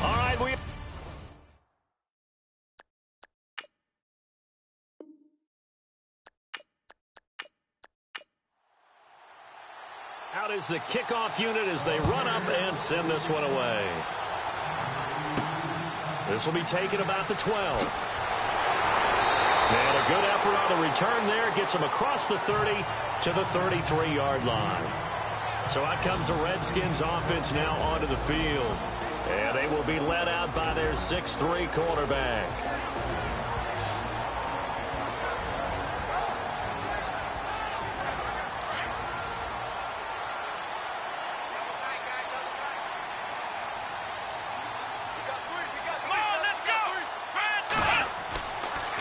All right, out is the kickoff unit as they run up and send this one away. This will be taken about the 12. And a good effort on the return there. Gets him across the 30 to the 33-yard line. So out comes the Redskins offense now onto the field. And they will be led out by their 6'3" quarterback.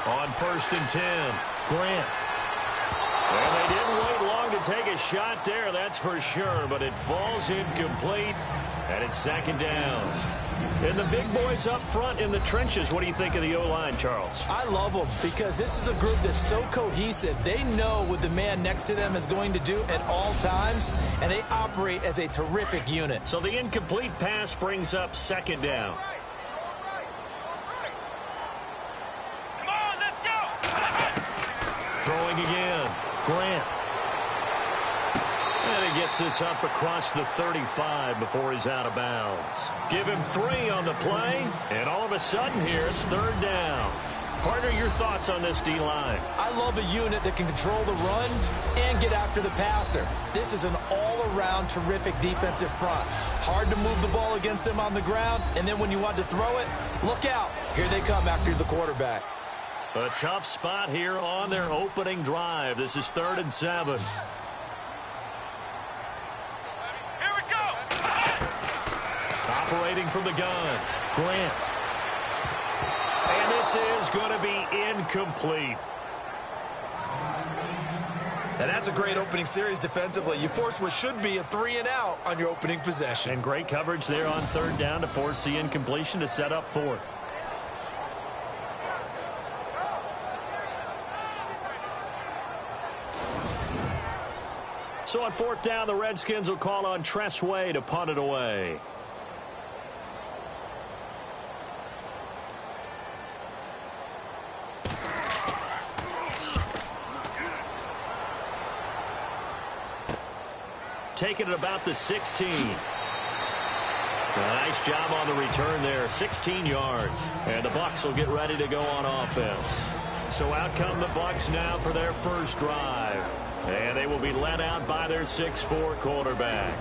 On 1st and 10, Grant. And they didn't wait long to take a shot there, that's for sure, but it falls incomplete, and it's 2nd down. And the big boys up front in the trenches, what do you think of the O-line, Charles? I love them because this is a group that's so cohesive. They know what the man next to them is going to do at all times, and they operate as a terrific unit. So the incomplete pass brings up 2nd down. Throwing again, Grant. And he gets this up across the 35 before he's out of bounds. Give him 3 on the play, and all of a sudden here it's 3rd down. Partner, your thoughts on this D-line? I love a unit that can control the run and get after the passer. This is an all-around terrific defensive front. Hard to move the ball against them on the ground, and then when you want to throw it, look out. Here they come after the quarterback. A tough spot here on their opening drive. This is 3rd and 7. Here we go. Operating from the gun, Grant. And this is going to be incomplete. And that's a great opening series defensively. You force what should be a 3-and-out on your opening possession. And great coverage there on 3rd down to force the incompletion to set up 4th. So on 4th down, the Redskins will call on Tress Way to punt it away. Taking it about the 16. A nice job on the return there, 16 yards. And the Bucs will get ready to go on offense. So out come the Bucs now for their first drive. And they will be led out by their 6'4" quarterback.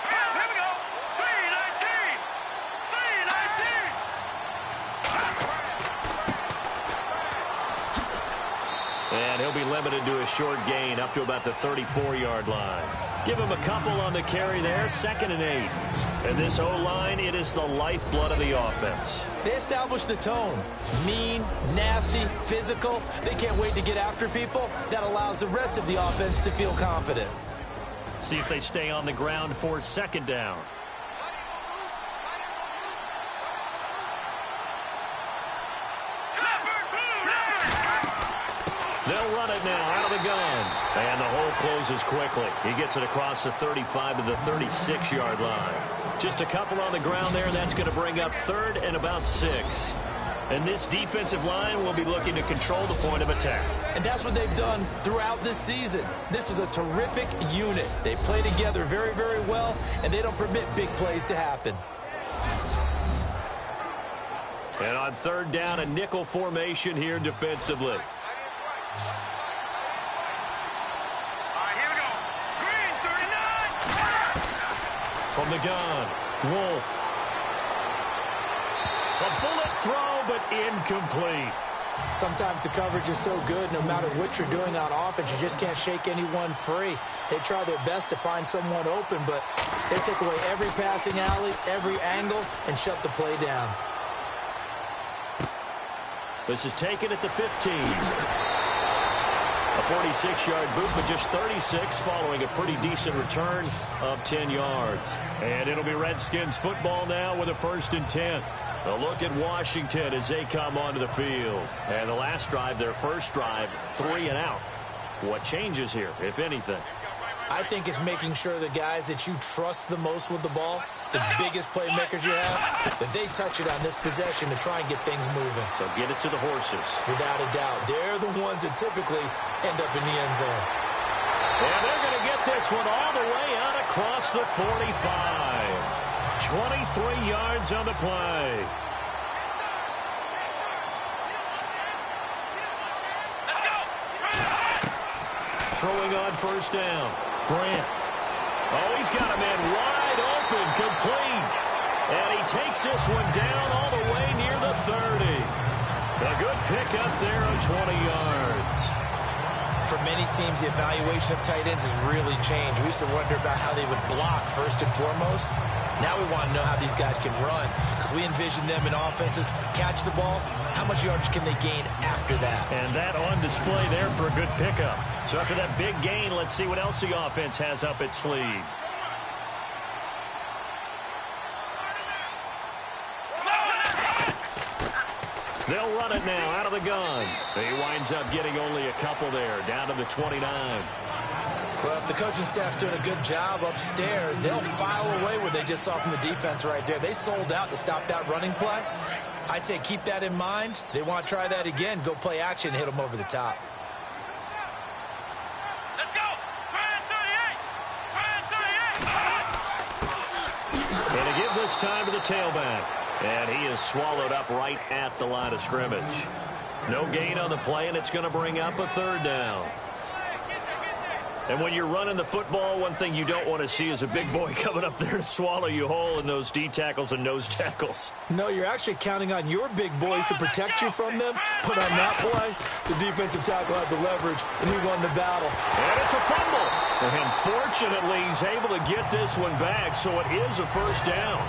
Here we go. 3-19. 3-19. And he'll be limited to a short gain up to about the 34-yard line. Give him a couple on the carry there, 2nd and 8. And this O-line, it is the lifeblood of the offense. They establish the tone. Mean, nasty, physical. They can't wait to get after people. That allows the rest of the offense to feel confident. See if they stay on the ground for 2nd down. They'll run it now out of the gun. And the hole closes quickly. He gets it across the 35 to the 36-yard line. Just a couple on the ground there, and that's going to bring up 3rd and about 6. And this defensive line will be looking to control the point of attack. And that's what they've done throughout this season. This is a terrific unit. They play together very, very well, and they don't permit big plays to happen. And on 3rd down, a nickel formation here defensively. From the gun, Wolf. A bullet throw, but incomplete. Sometimes the coverage is so good, no matter what you're doing on offense, you just can't shake anyone free. They try their best to find someone open, but they take away every passing alley, every angle, and shut the play down. This is taken at the 15. A 46-yard boot, but just 36 following a pretty decent return of 10 yards. And it'll be Redskins football now with a 1st and 10. A look at Washington as they come onto the field. And the last drive, their first drive, 3 and out. What changes here, if anything? I think it's making sure the guys that you trust the most with the ball, the biggest playmakers you have, that they touch it on this possession to try and get things moving. So get it to the horses. Without a doubt. They're the ones that typically end up in the end zone. And they're going to get this one all the way out across the 45. 23 yards on the play. Throwing on first down. Grant. Oh, he's got a man wide open, complete. And he takes this one down all the way near the 30. A good pickup there on 20 yards. For many teams, the evaluation of tight ends has really changed. We used to wonder about how they would block first and foremost. Now we want to know how these guys can run, because we envision them in offenses catch the ball. How much yardage can they gain after that? And that on display there for a good pickup. So after that big gain, let's see what else the offense has up its sleeve. They'll run it now out of the gun. He winds up getting only a couple there, down to the 29. Well, if the coaching staff's doing a good job upstairs, they'll file away what they just saw from the defense right there. They sold out to stop that running play. I'd say keep that in mind. They want to try that again. Go play action, hit them over the top. Let's go! Try 38! And to give this time to the tailback. And he is swallowed up right at the line of scrimmage. No gain on the play, and it's going to bring up a third down. And when you're running the football, one thing you don't want to see is a big boy coming up there to swallow you whole in those D tackles and nose tackles. No, you're actually counting on your big boys to protect you from them. But on that play, the defensive tackle had the leverage, and he won the battle. And it's a fumble. And fortunately, he's able to get this one back, so it is a first down.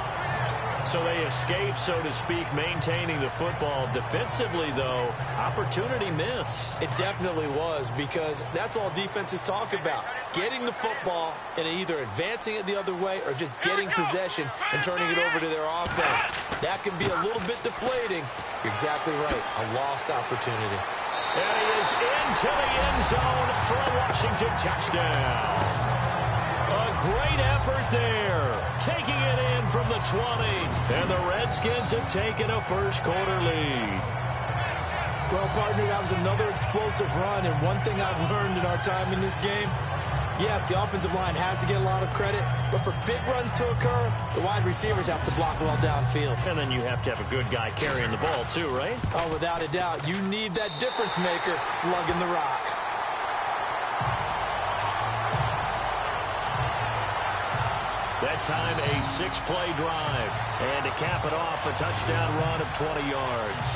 So they escape, so to speak, maintaining the football. Defensively, though, opportunity miss. It definitely was, because that's all defenses talk about. Getting the football and either advancing it the other way or just getting possession and turning it over to their offense. That can be a little bit deflating. You're exactly right. A lost opportunity. And he is into the end zone for a Washington touchdown. A great effort there. Taking it in from the 20. And the Redskins have taken a first-quarter lead. Well, partner, that was another explosive run. And one thing I've learned in our time in this game, yes, the offensive line has to get a lot of credit. But for big runs to occur, the wide receivers have to block well downfield. And then you have to have a good guy carrying the ball, too, right? Oh, without a doubt. You need that difference maker lugging the rock. That time, a 6-play drive. And to cap it off, a touchdown run of 20 yards.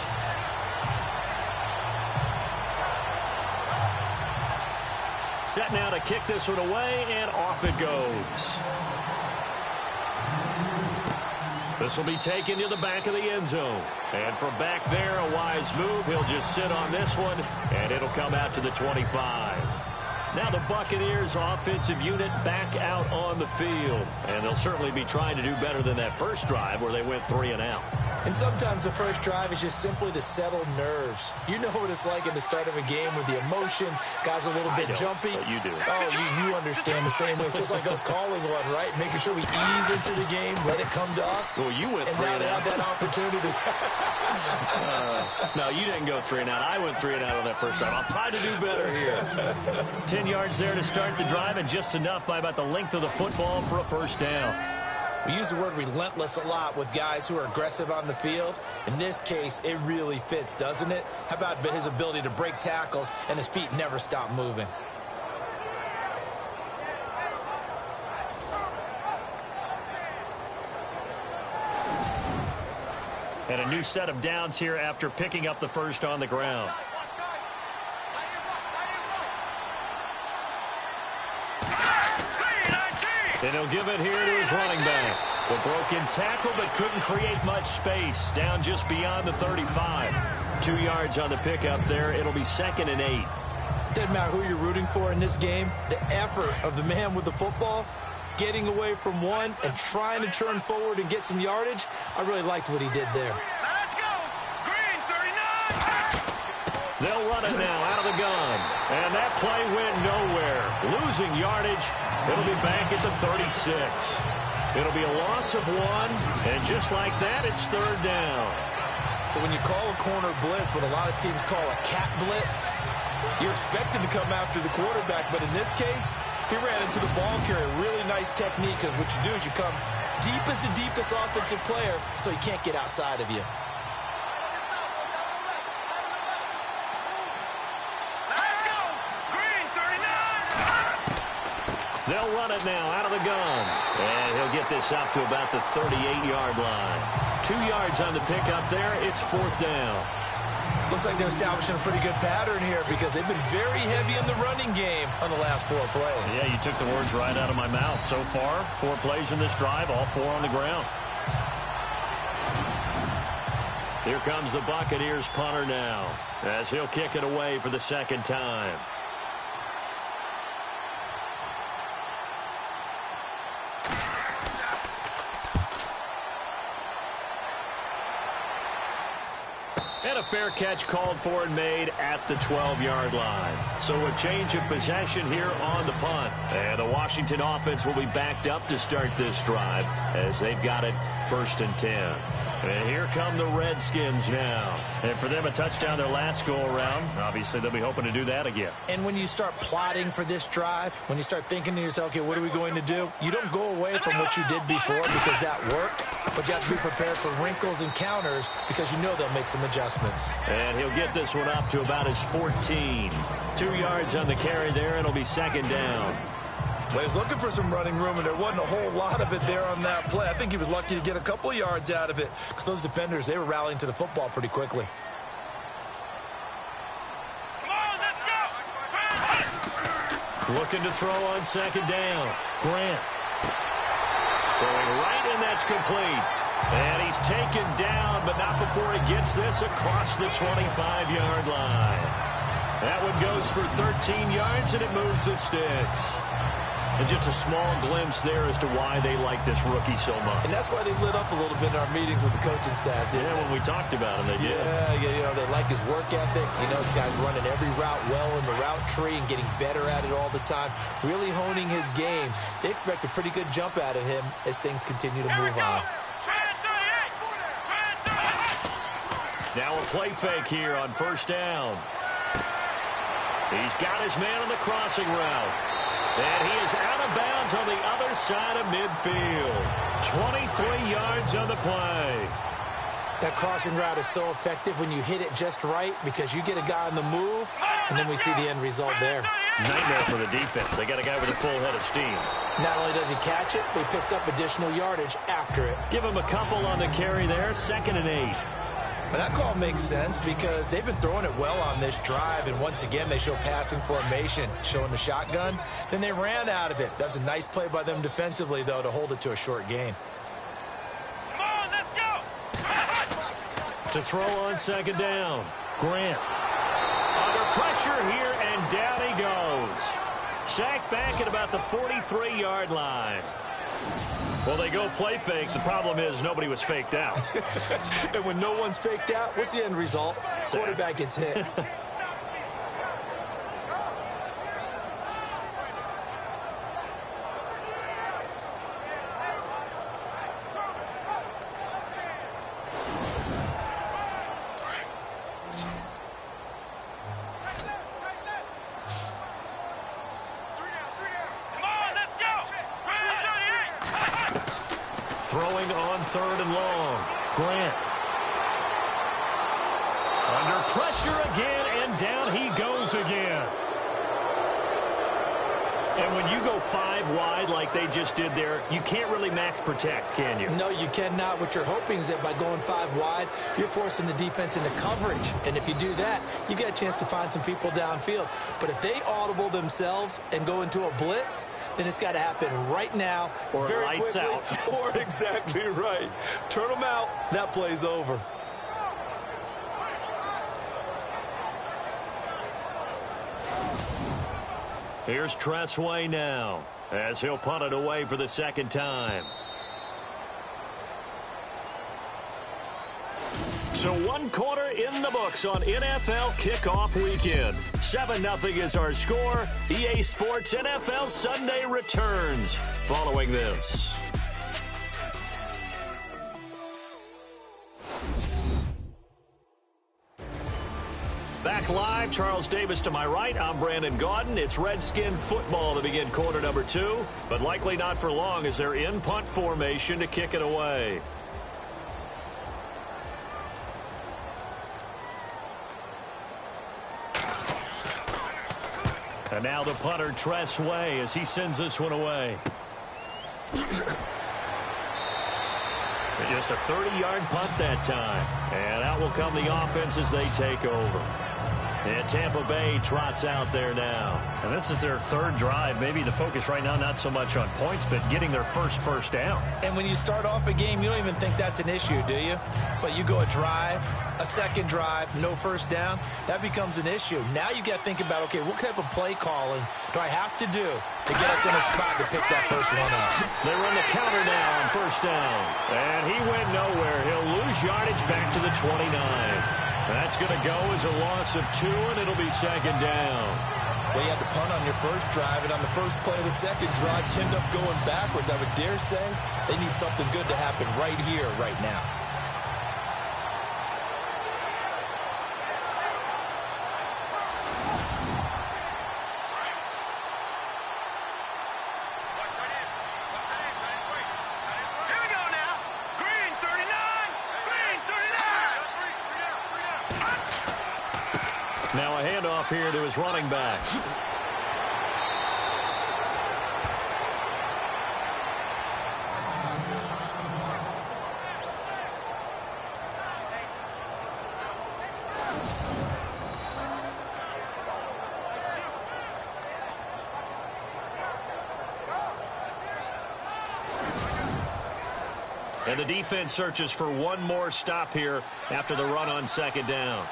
Set now to kick this one away, and off it goes. This will be taken to the back of the end zone. And from back there, a wise move. He'll just sit on this one, and it'll come out to the 25. Now the Buccaneers offensive unit back out on the field. And they'll certainly be trying to do better than that first drive where they went 3 and out. And sometimes the first drive is just simply to settle nerves. You know what it's like at the start of a game with the emotion. Guys a little bit jumpy. But you do. Oh, you understand the same way. It's just like us calling one, right? Making sure we ease into the game, let it come to us. Well, you went 3 and out. And now they have that opportunity. No, you didn't go 3 and out. I went 3 and out on that first drive. I'll try to do better here. 10 yards there to start the drive, and just enough by about the length of the football for a first down. We use the word relentless a lot with guys who are aggressive on the field. In this case, it really fits, doesn't it? How about his ability to break tackles and his feet never stop moving? And a new set of downs here after picking up the first on the ground. And he'll give it here to his running back. The broken tackle, but couldn't create much space. Down just beyond the 35. 2 yards on the pickup there. It'll be 2nd and 8. Doesn't matter who you're rooting for in this game. The effort of the man with the football, getting away from one and trying to turn forward and get some yardage. I really liked what he did there. Let's go. Green 39. They'll run it now out of the gun. And that play went nowhere. Losing yardage. It'll be back at the 36. It'll be a loss of 1. And just like that, it's third down. So when you call a corner blitz, what a lot of teams call a cat blitz, you're expected to come after the quarterback. But in this case, he ran into the ball carrier. Really nice technique, because what you do is you come deep as the deepest offensive player so he can't get outside of you. Let's go. Green 39. They'll run it now out of the gun. And he'll get this up to about the 38-yard line. 2 yards on the pickup there. It's fourth down. Looks like they're establishing a pretty good pattern here because they've been very heavy in the running game on the last 4 plays. Yeah, you took the words right out of my mouth. So far, 4 plays in this drive, all 4 on the ground. Here comes the Buccaneers punter now as he'll kick it away for the second time. And a fair catch called for and made at the 12-yard line. So a change of possession here on the punt. And the Washington offense will be backed up to start this drive as they've got it 1st and 10. And here come the Redskins now. And for them, a touchdown their last go-around. Obviously, they'll be hoping to do that again. And when you start plotting for this drive, when you start thinking to yourself, okay, what are we going to do? You don't go away from what you did before because that worked. But you have to be prepared for wrinkles and counters because you know they'll make some adjustments. And he'll get this one up to about his 14. 2 yards on the carry there. It'll be second down. Well, he was looking for some running room, and there wasn't a whole lot of it there on that play. I think he was lucky to get a couple yards out of it because those defenders, they were rallying to the football pretty quickly. Come on, let's go. Looking to throw on second down. Grant. Throwing right, and that's complete. And he's taken down, but not before he gets this across the 25-yard line. That one goes for 13 yards, and it moves the sticks. And just a small glimpse there as to why they like this rookie so much. And that's why they lit up a little bit in our meetings with the coaching staff. Yeah, when we talked about him, they did. Yeah, you know, they like his work ethic. You know, this guy's running every route well in the route tree and getting better at it all the time, really honing his game. They expect a pretty good jump out of him as things continue to move on. Now a play fake here on first down. He's got his man on the crossing route. And he is out of bounds on the other side of midfield. 23 yards on the play. That crossing route is so effective when you hit it just right because you get a guy on the move, and then we see the end result there. Nightmare for the defense. They got a guy with a full head of steam. Not only does he catch it, but he picks up additional yardage after it. Give him a couple on the carry there. 2nd and 8. But that call makes sense because they've been throwing it well on this drive, and once again they show passing formation, showing the shotgun. Then they ran out of it. That was a nice play by them defensively, though, to hold it to a short gain. Come on, let's go. To throw on second down. Grant. Under pressure here, and down he goes. Sacked back at about the 43-yard line. Well, they go play fake. The problem is nobody was faked out. And when no one's faked out, what's the end result? Quarterback gets hit. Throwing on 3rd and long. Grant. Under pressure again, and down he goes again. And when you go 5 wide like they just did there, you can't really max protect, can you? No, you cannot. What you're hoping is that by going 5 wide, you're forcing the defense into coverage. And if you do that, you get a chance to find some people downfield. But if they audible themselves and go into a blitz, then it's got to happen right now, or very lights quickly, out. Or exactly right. Turn them out, that play's over. Here's Tressway now. as he'll punt it away for the second time. So 1 quarter in the books on NFL kickoff weekend. 7-0 is our score. EA Sports NFL Sunday returns following this. Back live, Charles Davis to my right. I'm Brandon Gaudin. It's Redskin football to begin quarter number 2, but likely not for long as they're in punt formation to kick it away. And now the punter, Tress Way, as he sends this one away. Just a 30-yard punt that time. And out will come the offense as they take over. And Tampa Bay trots out there now. And this is their third drive. Maybe the focus right now not so much on points, but getting their first down. And when you start off a game, you don't even think that's an issue, do you? But you go a drive, a second drive, no first down, that becomes an issue. Now you got to think about, okay, what type of play calling do I have to do to get us in a spot to pick that first one up? They run the counter now on first down. And he went nowhere. He'll lose yardage back to the 29. That's going to go as a loss of 2, and it'll be second down. Well, you had to punt on your first drive, and on the first play of the second drive, you end up going backwards. I would dare say they need something good to happen right here, right now. Now a handoff here to his running back. And the defense searches for one more stop here after the run on second down.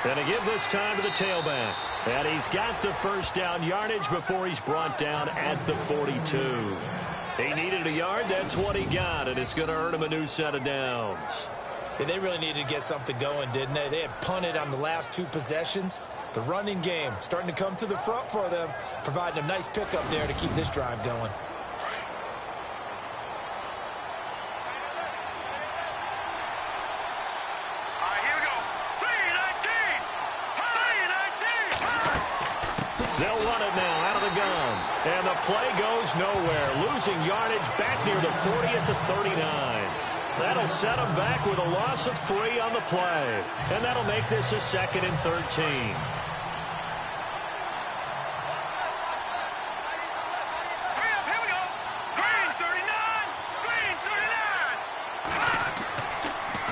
And a give this time to the tailback. And he's got the first down yardage before he's brought down at the 42. He needed a yard. That's what he got, and it's going to earn him a new set of downs. Yeah, they really needed to get something going, didn't they? They had punted on the last 2 possessions. The running game starting to come to the front for them, providing a nice pickup there to keep this drive going. They'll run it now out of the gun. And the play goes nowhere. Losing yardage back near the 40 at the 39. That'll set them back with a loss of 3 on the play. And that'll make this a 2nd and 13.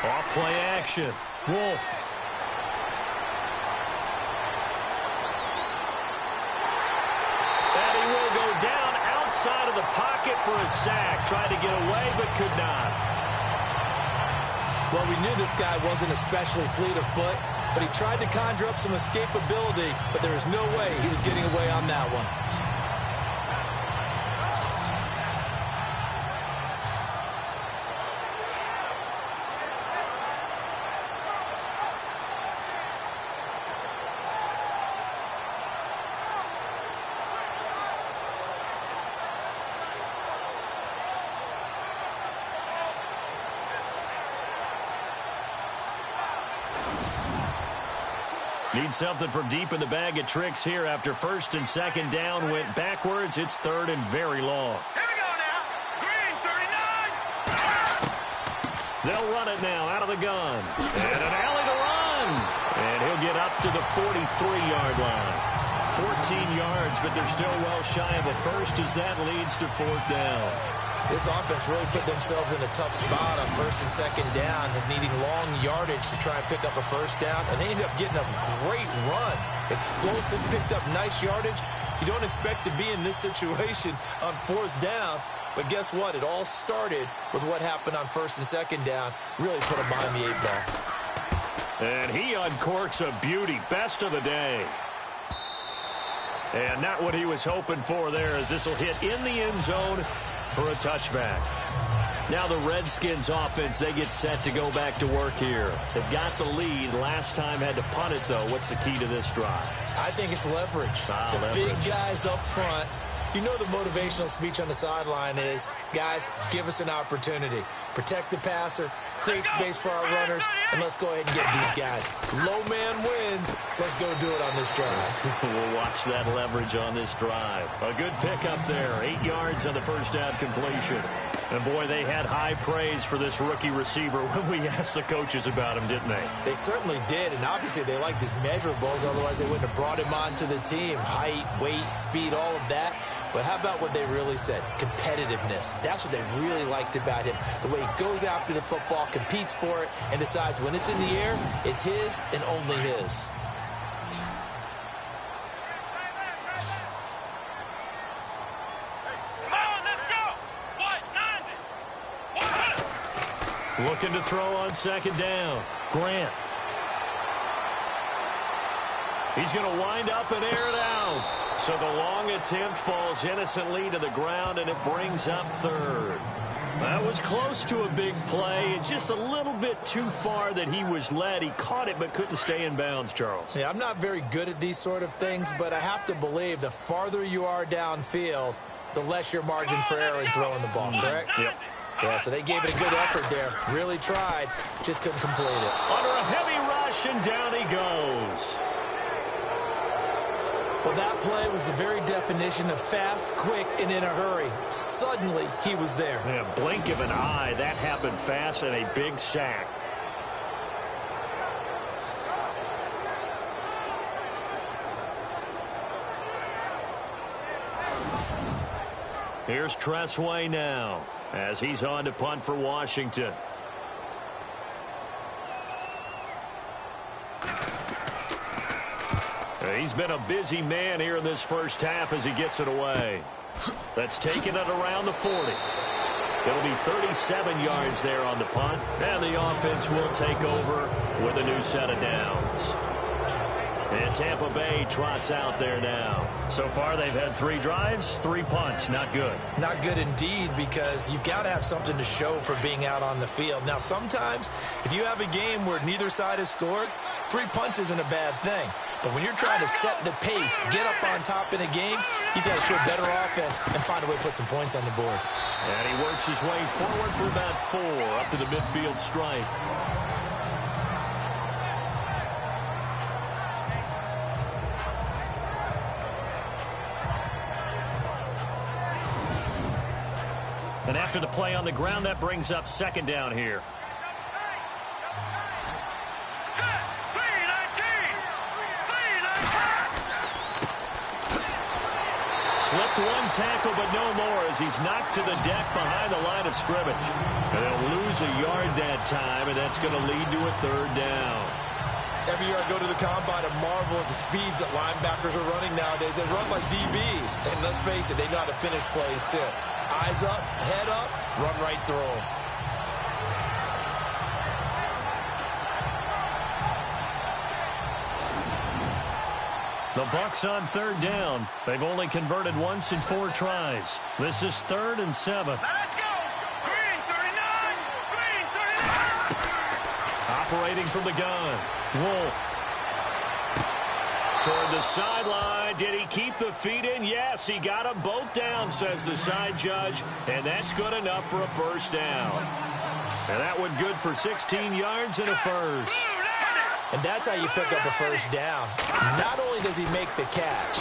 Off play action. Wolf. Outside of the pocket for a sack. Tried to get away, but could not. Well, we knew this guy wasn't especially fleet of foot, but he tried to conjure up some escapability, but there was no way he was getting away on that one. Need something from deep in the bag of tricks here after first and second down went backwards. It's 3rd and very long. Here we go now. Green, 39. They'll run it now out of the gun. And an alley to run. And he'll get up to the 43-yard line. 14 yards, but they're still well shy of a first as that leads to 4th down. This offense really put themselves in a tough spot on first and second down and needing long yardage to try and pick up a first down. And they ended up getting a great run. Explosive, picked up nice yardage. You don't expect to be in this situation on 4th down. But guess what? It all started with what happened on first and second down. Really put them behind the 8 ball. And he uncorks a beauty. Best of the day. And not what he was hoping for there, as this will hit in the end zone for a touchback. Now the Redskins offense, they get set to go back to work here. They've got the lead. Last time had to punt it, though. What's the key to this drive? I think it's leverage. The big guys up front. You know the motivational speech on the sideline is, guys, give us an opportunity. Protect the passer, create space for our runners, and let's go ahead and get these guys. Low man wins. Let's go do it on this drive. We'll watch that leverage on this drive. A good pickup there. 8 yards on the first down completion. And, boy, they had high praise for this rookie receiver when we asked the coaches about him, didn't they? They certainly did, and obviously they liked his measurables. Otherwise, they wouldn't have brought him onto the team. Height, weight, speed, all of that. But how about what they really said? Competitiveness. That's what they really liked about him. The way he goes after the football, competes for it, and decides when it's in the air, it's his and only his. Looking to throw on second down. Grant. He's going to wind up and air it out. So the long attempt falls innocently to the ground, and it brings up third. That was close to a big play. Just a little bit too far that he was led. He caught it but couldn't stay in bounds, Charles. Yeah, I'm not very good at these sort of things, but I have to believe the farther you are downfield, the less your margin for error in throwing the ball, correct? Yep. Yeah, so they gave it a good effort there. Really tried. Just couldn't complete it. Under a heavy rush, and down he goes. Well, that play was the very definition of fast, quick, and in a hurry. Suddenly, he was there. Yeah, blink of an eye. That happened fast, and a big sack. Here's Tressway now, as he's on to punt for Washington. He's been a busy man here in this first half as he gets it away. That's taking it around the 40. It'll be 37 yards there on the punt, and the offense will take over with a new set of downs. And Tampa Bay trots out there now. So far, they've had 3 drives, 3 punts. Not good. Not good indeed, because you've got to have something to show for being out on the field. Now, sometimes, if you have a game where neither side has scored, 3 punts isn't a bad thing. But when you're trying to set the pace, get up on top in a game, you've got to show better offense and find a way to put some points on the board. And he works his way forward for about 4 up to the midfield stripe. And after the play on the ground, that brings up second down here. Slipped one tackle, but no more, as he's knocked to the deck behind the line of scrimmage. And they'll lose a yard that time, and that's going to lead to a third down. Every year I go to the combine and marvel at the speeds that linebackers are running nowadays. They run like DBs. And let's face it, they know how to finish plays, too. Eyes up, head up, run right through them. The Bucs on third down. They've only converted once in 4 tries. This is 3rd and 7. Let's go! Green 39! Green 39! Operating from the gun. Wolf. Toward the sideline. Did he keep the feet in? Yes, he got them both down, says the side judge. And that's good enough for a first down. And that one good for 16 yards and a first. And that's how you pick up a first down. Not only does he make the catch,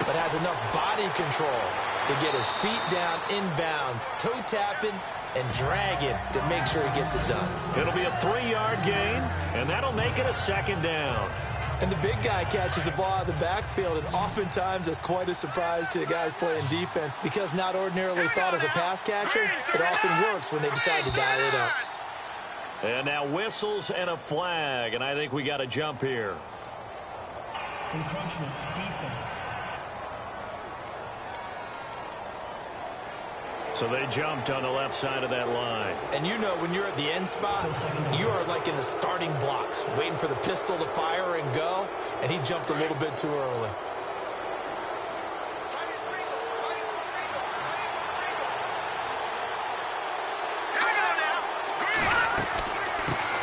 but has enough body control to get his feet down inbounds, toe tapping and dragging to make sure he gets it done. It'll be a 3-yard gain, and that'll make it a second down. And the big guy catches the ball out of the backfield, and oftentimes that's quite a surprise to the guys playing defense, because not ordinarily thought as a pass catcher, it often works when they decide to dial it up. And now whistles and a flag, and I think we got a jump here. Encroachment, defense. So they jumped on the left side of that line. And you know when you're at the end spot, you are like in the starting blocks, waiting for the pistol to fire and go, and he jumped a little bit too early.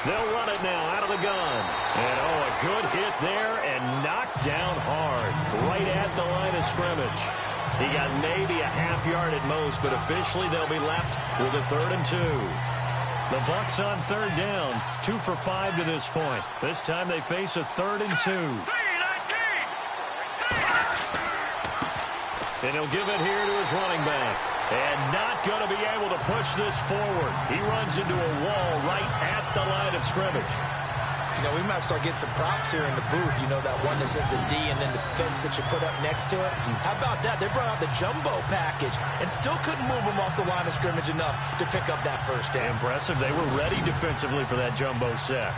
They'll run it now out of the gun. And, oh, a good hit there and knocked down hard right at the line of scrimmage. He got maybe a half yard at most, but officially they'll be left with a 3rd and 2. The Bucs on 3rd down, 2 for 5 to this point. This time they face a 3rd and 2. And he'll give it here to his running back. And not going to be able to push this forward. He runs into a wall right at the line of scrimmage. You know, we might start getting some props here in the booth. You know, that one that says the D and then the fence that you put up next to it. How about that? They brought out the jumbo package and still couldn't move them off the line of scrimmage enough to pick up that first down. Impressive. They were ready defensively for that jumbo set.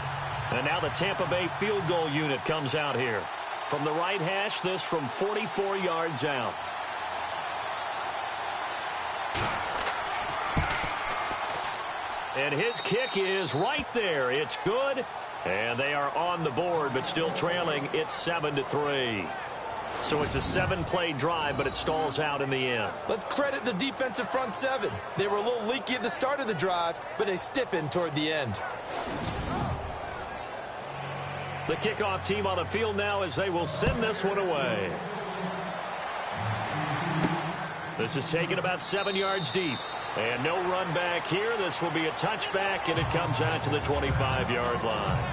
And now the Tampa Bay field goal unit comes out here. From the right hash, this from 44 yards out. And his kick is right there. It's good. And they are on the board, but still trailing. It's 7-3. So it's a 7-play drive, but it stalls out in the end. Let's credit the defensive front seven. They were a little leaky at the start of the drive, but they stiffened toward the end. The kickoff team on the field now as they will send this one away. This is taken about 7 yards deep. And no run back here. This will be a touchback, and it comes out to the 25-yard line.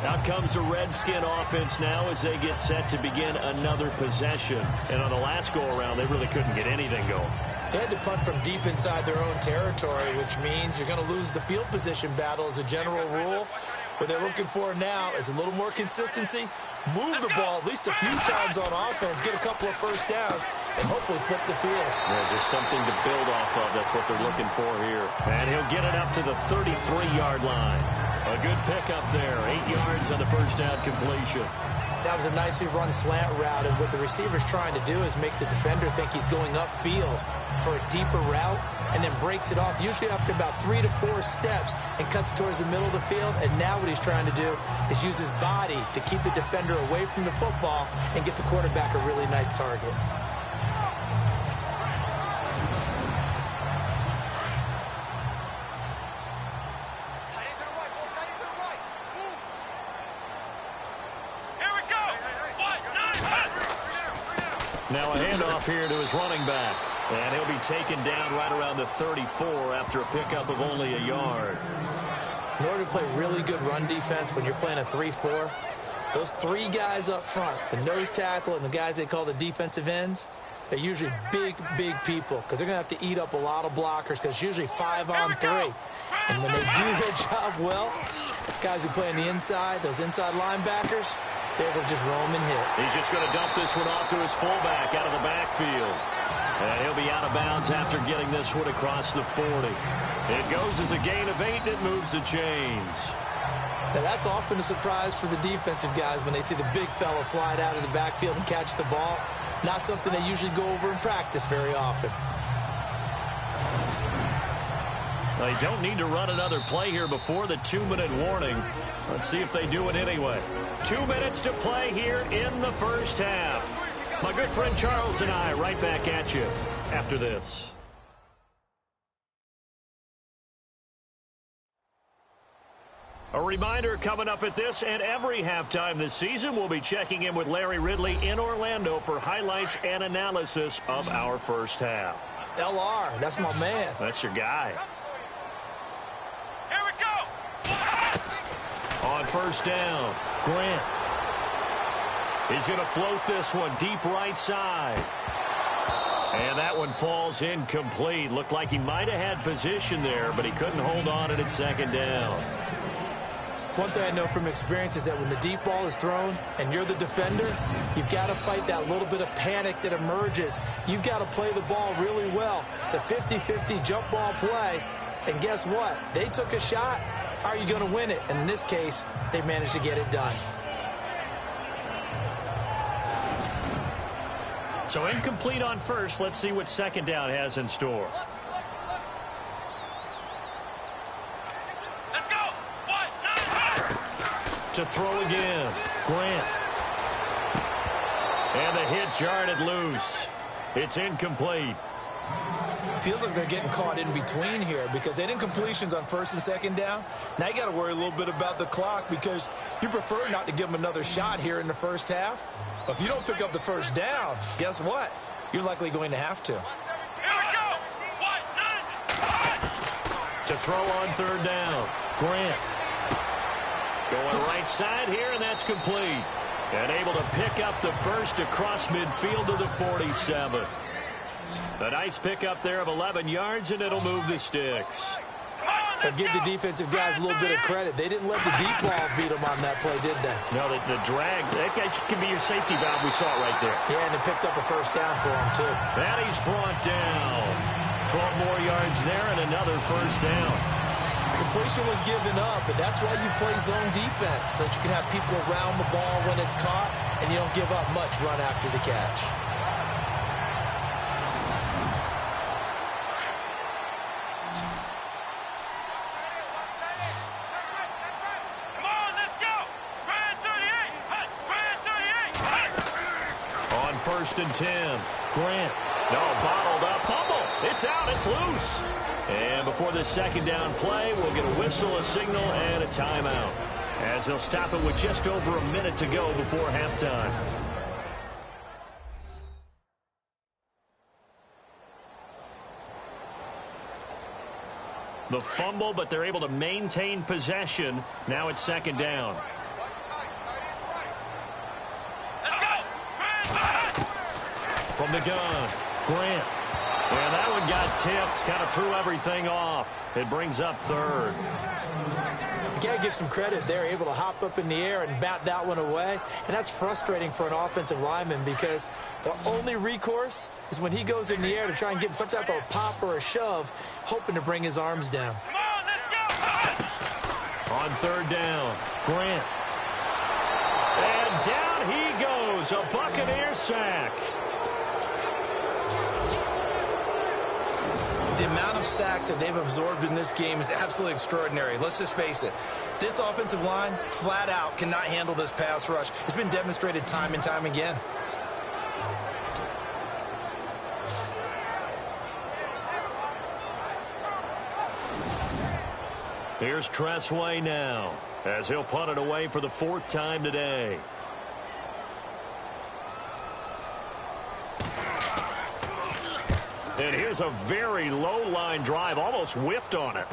Out comes the Redskin offense now as they get set to begin another possession. And on the last go-around, they really couldn't get anything going. They had to punt from deep inside their own territory, which means you're going to lose the field position battle as a general rule. What they're looking for now is a little more consistency, move the ball at least a few times on offense, get a couple of first downs, and hopefully flip the field. Yeah, just something to build off of. That's what they're looking for here. And he'll get it up to the 33-yard line. A good pickup there. 8 yards on the first down completion. That was a nicely run slant route, and what the receiver's trying to do is make the defender think he's going upfield for a deeper route and then breaks it off, usually after about 3 to 4 steps, and cuts towards the middle of the field. And now what he's trying to do is use his body to keep the defender away from the football and get the quarterback a really nice target. Now a handoff here to his running back. And he'll be taken down right around the 34 after a pickup of only a yard. In order to play really good run defense when you're playing a 3-4, those 3 guys up front, the nose tackle and the guys they call the defensive ends, they're usually big, big people because they're going to have to eat up a lot of blockers because it's usually 5 on 3. And when they do their job well, guys who play on the inside, those inside linebackers, they will just roam and hit. He's just going to dump this one off to his fullback out of the backfield. And he'll be out of bounds after getting this one across the 40. It goes as a gain of 8, and it moves the chains. Now that's often a surprise for the defensive guys when they see the big fella slide out of the backfield and catch the ball. Not something they usually go over in practice very often. They don't need to run another play here before the 2-minute warning. Let's see if they do it anyway. 2 minutes to play here in the first half. My good friend Charles and I right back at you after this. A reminder coming up at this and every halftime this season, we'll be checking in with Larry Ridley in Orlando for highlights and analysis of our first half. LR, that's my man. That's your guy. Here we go. On first down, Grant. He's going to float this one deep right side. And that one falls incomplete. Looked like he might have had position there, but he couldn't hold on at second down. One thing I know from experience is that when the deep ball is thrown and you're the defender, you've got to fight that little bit of panic that emerges. You've got to play the ball really well. It's a 50-50 jump ball play. And guess what? They took a shot. How are you going to win it? And in this case, they managed to get it done. So incomplete on first. Let's see what second down has in store. To throw again. Grant. And the hit jarred it loose. It's incomplete. Feels like they're getting caught in between here because they didn't completions on first and second down. Now you got to worry a little bit about the clock because you prefer not to give them another shot here in the first half. But if you don't pick up the first down, guess what? You're likely going to have to. Here we go. To throw on third down. Grant. Going right side here, and that's complete. And able to pick up the first across midfield to the 47. A nice pickup there of 11 yards, and it'll move the sticks. But give the defensive guys a little bit of credit. They didn't let the deep ball beat them on that play, did they? No, the drag, that can be your safety valve. We saw it right there. Yeah, and it picked up a first down for them, too. And he's brought down. 12 more yards there and another first down. Completion was given up, but that's why you play zone defense, so that you can have people around the ball when it's caught, and you don't give up much run after the catch. Come on, let's go. Brand 38. On first and 10, Grant. No, bottled up. Fumble. It's out. It's loose. And before this second down play, we'll get a whistle, a signal, and a timeout, as they'll stop it with just over a minute to go before halftime. The fumble, but they're able to maintain possession. Now it's second down. Let's go. From the gun, Grant. And that one got tipped, kind of threw everything off. It brings up third. You got to give some credit. They're able to hop up in the air and bat that one away. And that's frustrating for an offensive lineman because the only recourse is when he goes in the air to try and get some type of a pop or a shove, hoping to bring his arms down. Come on, let's go. On third down, Grant. And down he goes, a Buccaneer sack. The amount of sacks that they've absorbed in this game is absolutely extraordinary. Let's just face it. This offensive line, flat out, cannot handle this pass rush. It's been demonstrated time and time again. Here's Tressway now, as he'll punt it away for the fourth time today. And here's a very low-line drive, almost whiffed on it.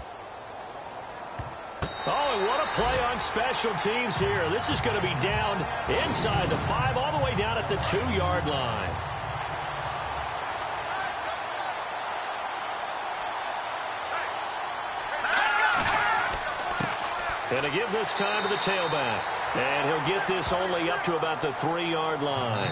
Oh, and what a play on special teams here. This is going to be down inside the 5, all the way down at the 2-yard line. And to give this time to the tailback. And he'll get this only up to about the 3-yard line.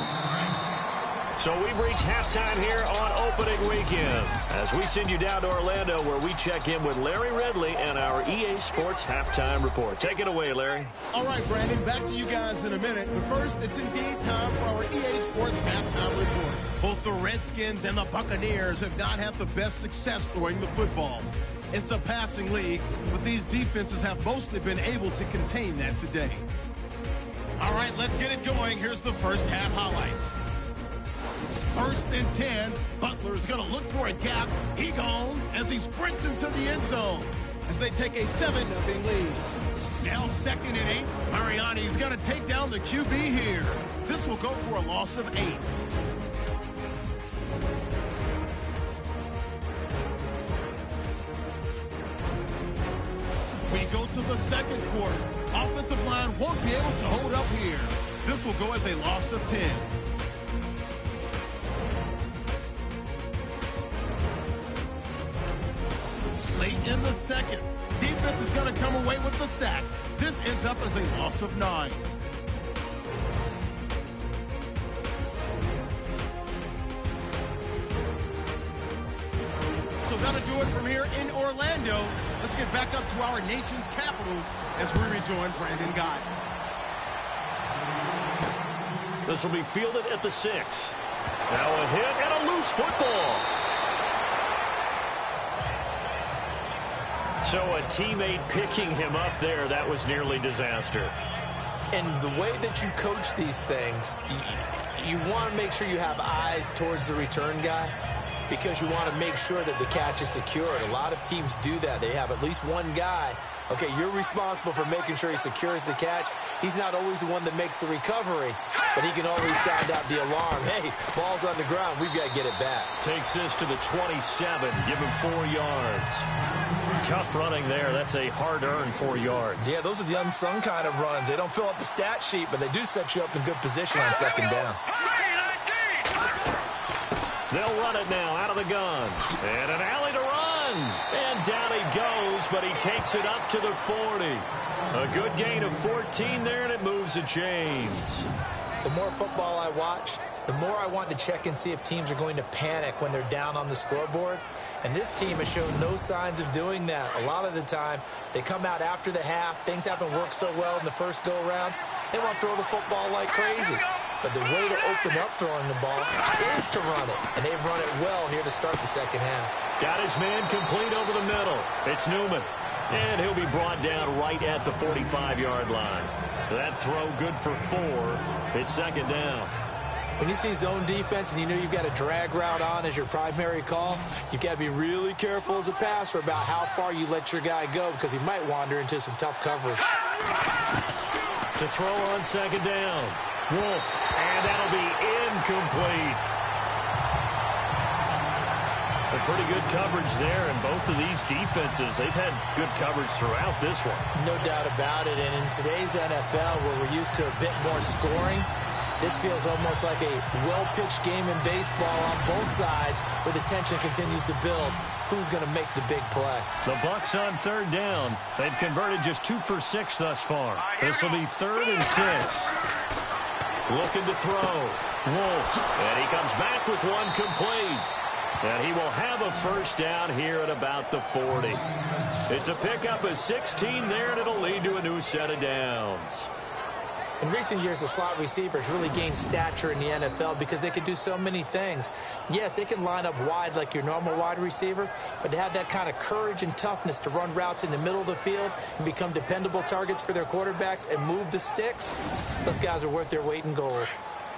So we've reached halftime here on opening weekend as we send you down to Orlando where we check in with Larry Ridley and our EA Sports Halftime Report. Take it away, Larry. All right, Brandon, back to you guys in a minute. But first, it's indeed time for our EA Sports Halftime Report. Both the Redskins and the Buccaneers have not had the best success throwing the football. It's a passing league, but these defenses have mostly been able to contain that today. All right, let's get it going. Here's the first half highlights. First and 10, Butler is going to look for a gap. He gone as he sprints into the end zone as they take a 7-0 lead. Now second and 8, Mariani's going to take down the QB here. This will go for a loss of 8. We go to the second quarter. Offensive line won't be able to hold up here. This will go as a loss of 10. Late in the second, defense is going to come away with the sack. This ends up as a loss of 9. So that'll do it from here in Orlando. Let's get back up to our nation's capital as we rejoin Brandon Gott. This will be fielded at the 6. Now a hit and a loose football. So a teammate picking him up there, that was nearly disaster. And the way that you coach these things, you want to make sure you have eyes towards the return guy because you want to make sure that the catch is secured. A lot of teams do that. They have at least one guy. Okay, you're responsible for making sure he secures the catch. He's not always the one that makes the recovery, but he can always sound out the alarm. Hey, ball's on the ground. We've got to get it back. Takes this to the 27. Give him 4 yards. Tough running there. That's a hard-earned 4 yards. Yeah, those are the unsung kind of runs. They don't fill up the stat sheet, but they do set you up in good position on second down. They'll run it now out of the gun. And an alley to run. And down he goes, but he takes it up to the 40. A good gain of 14 there, and it moves the chains. The more football I watch, the more I want to check and see if teams are going to panic when they're down on the scoreboard. And this team has shown no signs of doing that. A lot of the time, they come out after the half. Things haven't worked so well in the first go-around. They want to throw the football like crazy. But the way to open up throwing the ball is to run it. And they've run it well here to start the second half. Got his man complete over the middle. It's Newman. And he'll be brought down right at the 45-yard line. That throw good for 4. It's second down. When you see zone defense and you know you've got a drag route on as your primary call, you've got to be really careful as a passer about how far you let your guy go because he might wander into some tough coverage. To throw on second down. Wolf. And that'll be incomplete. A pretty good coverage there, and both of these defenses, they've had good coverage throughout this one. No doubt about it, and in today's NFL where we're used to a bit more scoring, this feels almost like a well-pitched game in baseball on both sides where the tension continues to build. Who's going to make the big play? The Bucs on third down. They've converted just 2 for 6 thus far. This will be 3rd and 6. Looking to throw. Wolf. And he comes back with one complete. And he will have a first down here at about the 40. It's a pickup of 16 there, and it'll lead to a new set of downs. In recent years, the slot receivers really gained stature in the NFL because they can do so many things. Yes, they can line up wide like your normal wide receiver, but to have that kind of courage and toughness to run routes in the middle of the field and become dependable targets for their quarterbacks and move the sticks, those guys are worth their weight in gold.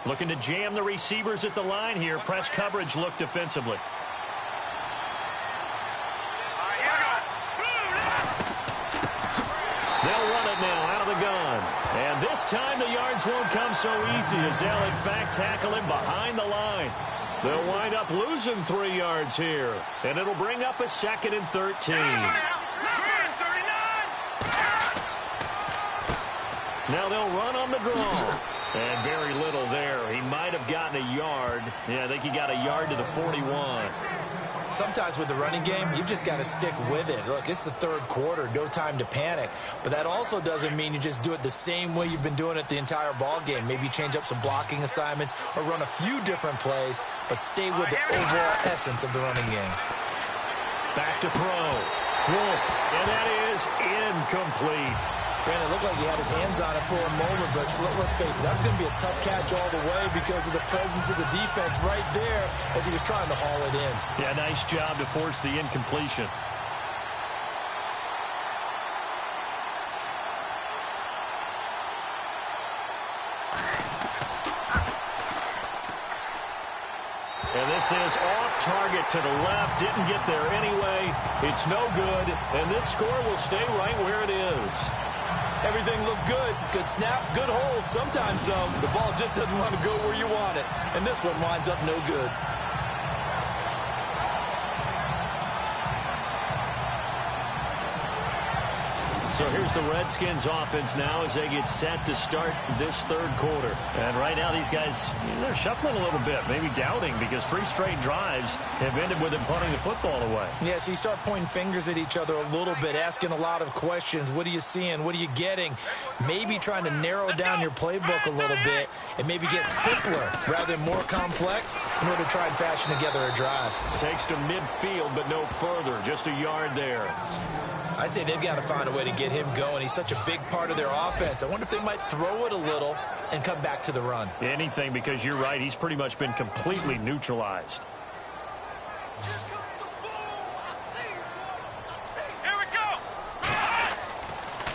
Looking to jam the receivers at the line here. Press coverage look defensively. They'll run it now out of the gun. And this time the yards won't come so easy as they'll in fact tackle him behind the line. They'll wind up losing 3 yards here. And it'll bring up a 2nd and 13. Now they'll run on the draw. And very little there. He might have gotten a yard. Yeah, I think he got a yard to the 41. Sometimes with the running game, you've just got to stick with it. Look, it's the third quarter, no time to panic. But that also doesn't mean you just do it the same way you've been doing it the entire ball game. Maybe change up some blocking assignments or run a few different plays, but stay with the overall essence of the running game. Back to throw. Wolf. And that is incomplete. Brandon, it looked like he had his hands on it for a moment, but let's face it, that was going to be a tough catch all the way because of the presence of the defense right there as he was trying to haul it in. Yeah, nice job to force the incompletion. And this is off target to the left. Didn't get there anyway. It's no good. And this score will stay right where it is. Everything looked good. Good snap, good hold. Sometimes, though, the ball just doesn't want to go where you want it. And this one winds up no good. So here's the Redskins offense now as they get set to start this third quarter. And right now these guys, they're shuffling a little bit, maybe doubting because 3 straight drives have ended with them punting the football away. Yeah, so you start pointing fingers at each other a little bit, asking a lot of questions. What are you seeing? What are you getting? Maybe trying to narrow down your playbook a little bit and maybe get simpler rather than more complex in order to try and fashion together a drive. Takes to midfield, but no further. Just a yard there. I'd say they've got to find a way to get him going. He's such a big part of their offense. I wonder if they might throw it a little and come back to the run. Anything, because you're right. He's pretty much been completely neutralized. Here we go.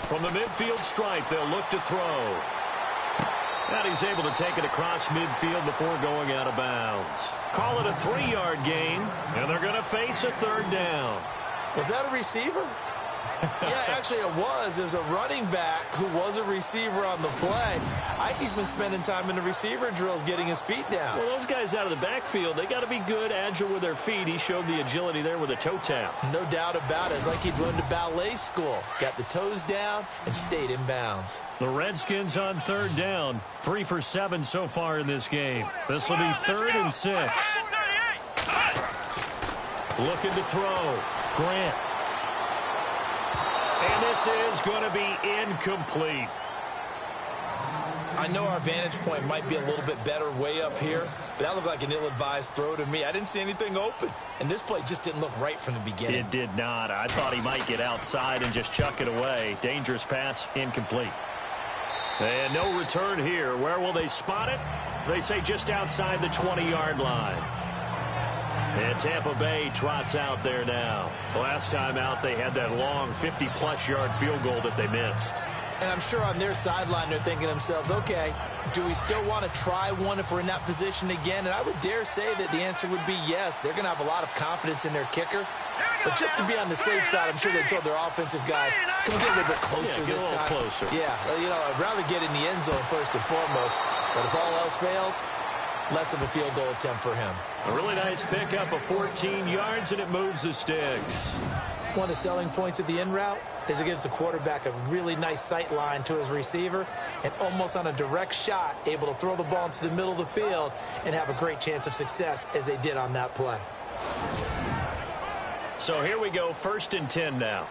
From the midfield stripe, they'll look to throw. And he's able to take it across midfield before going out of bounds. Call it a 3-yard gain, and they're going to face a 3rd down. Was that a receiver? Yeah, actually it was. There's a running back who was a receiver on the play. Ikey's been spending time in the receiver drills getting his feet down. Well, those guys out of the backfield, they got to be good, agile with their feet. He showed the agility there with a toe tap. No doubt about it. It's like he'd run to ballet school. Got the toes down and stayed in bounds. The Redskins on 3rd down. 3 for 7 so far in this game. This will be 3rd and 6. Looking to throw. Grant. And this is going to be incomplete. I know our vantage point might be a little bit better way up here, but that looked like an ill-advised throw to me. I didn't see anything open, and this play just didn't look right from the beginning. It did not. I thought he might get outside and just chuck it away. Dangerous pass, incomplete. And no return here. Where will they spot it? They say just outside the 20-yard line. And Tampa Bay trots out there now. Last time out, they had that long 50-plus yard field goal that they missed. And I'm sure on their sideline, they're thinking to themselves, okay, do we still want to try one if we're in that position again? And I would dare say that the answer would be yes. They're going to have a lot of confidence in their kicker. But just to be on the safe side, I'm sure they told their offensive guys, can we get a little bit closer this time? Closer. Yeah, you know, I'd rather get in the end zone first and foremost. But if all else fails, less of a field goal attempt for him. A really nice pickup of 14 yards, and it moves the sticks. One of the selling points of the in route is it gives the quarterback a really nice sight line to his receiver and almost on a direct shot able to throw the ball into the middle of the field and have a great chance of success as they did on that play. So here we go, 1st and 10 now.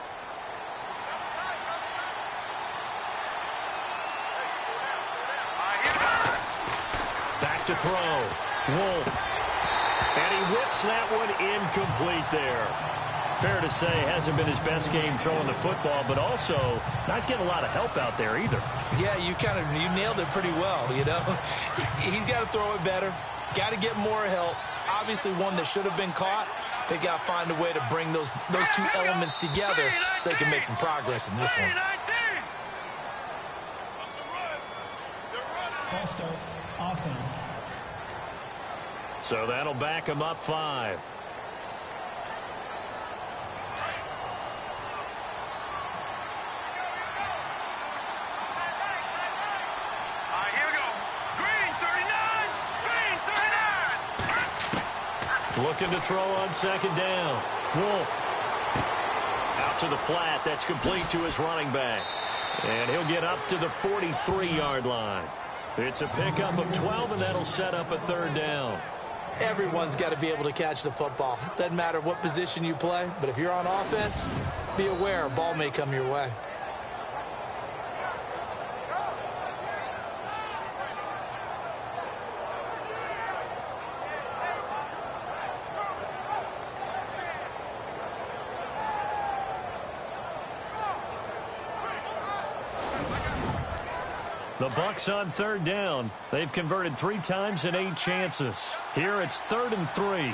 Back to throw. Wolf. And he whips that one incomplete there. Fair to say, hasn't been his best game throwing the football, but also not getting a lot of help out there either. Yeah, you nailed it pretty well, you know. He's got to throw it better. Got to get more help. Obviously one that should have been caught. They got to find a way to bring those two elements together so they can make some progress in this one. False start, offense. So that'll back him up 5. Looking to throw on 2nd down. Wolf. Out to the flat. That's complete to his running back. And he'll get up to the 43-yard line. It's a pickup of 12, and that'll set up a 3rd down. Everyone's got to be able to catch the football. Doesn't matter what position you play, but if you're on offense, be aware a ball may come your way. The Bucs on 3rd down. They've converted 3 times in 8 chances. Here it's 3rd and 3.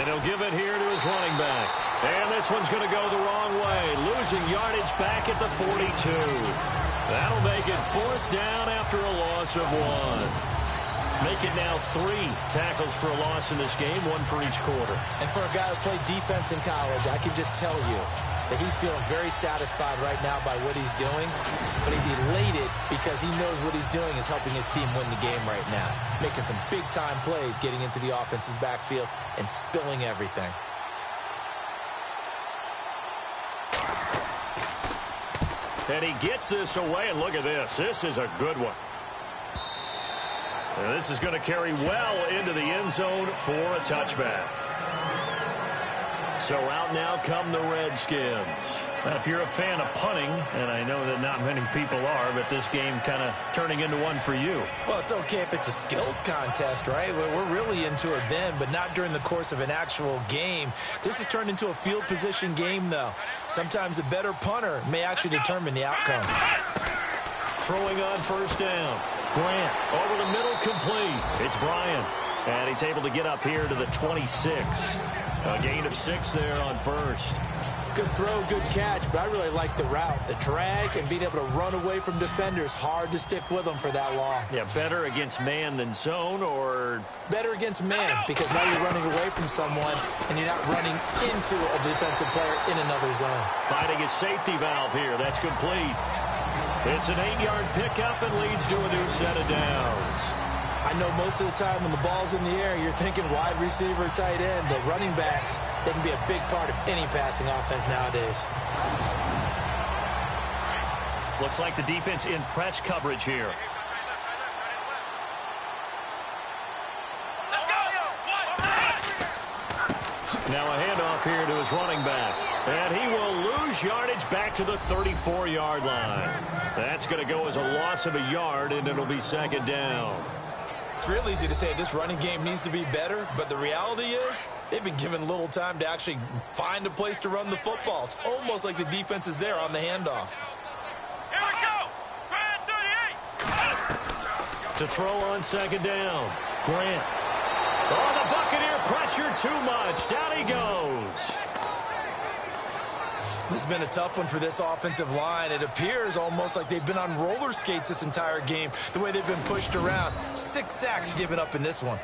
And he'll give it here to his running back. And this one's going to go the wrong way. Losing yardage back at the 42. That'll make it 4th down after a loss of 1. Make it now 3 tackles for a loss in this game, 1 for each quarter. And for a guy who played defense in college, I can just tell you that he's feeling very satisfied right now by what he's doing. But he's elated because he knows what he's doing is helping his team win the game right now. Making some big-time plays, getting into the offense's backfield and spilling everything. And he gets this away, and look at this. This is a good one. And this is going to carry well into the end zone for a touchback. So out now come the Redskins. Now, if you're a fan of punting, and I know that not many people are, but this game kind of turning into one for you. Well, it's okay if it's a skills contest, right? We're really into it then, but not during the course of an actual game. This has turned into a field position game, though. Sometimes the better punter may actually determine the outcome. Throwing on 1st down. Grant over the middle, complete. It's Bryant, and he's able to get up here to the 26. A gain of 6 there on 1st. Good throw, good catch, but I really like the route. The drag and being able to run away from defenders. Hard to stick with them for that long. Yeah, better against man than zone, or? Better against man, because now you're running away from someone and you're not running into a defensive player in another zone. Finding a safety valve here. That's complete. It's an 8-yard pickup and leads to a new set of downs. I know most of the time when the ball's in the air, you're thinking wide receiver, tight end, but running backs, they can be a big part of any passing offense nowadays. Looks like the defense in press coverage here. Now a handoff here to his running back. And he will lose yardage back to the 34-yard line. That's going to go as a loss of a yard, and it'll be second down. It's real easy to say this running game needs to be better, but the reality is they've been given little time to actually find a place to run the football. It's almost like the defense is there on the handoff. Here we go. Grant 38. To throw on second down. Grant. Oh, the Buccaneer pressure too much. Down he goes. This has been a tough one for this offensive line. It appears almost like they've been on roller skates this entire game, the way they've been pushed around. 6 sacks given up in this one.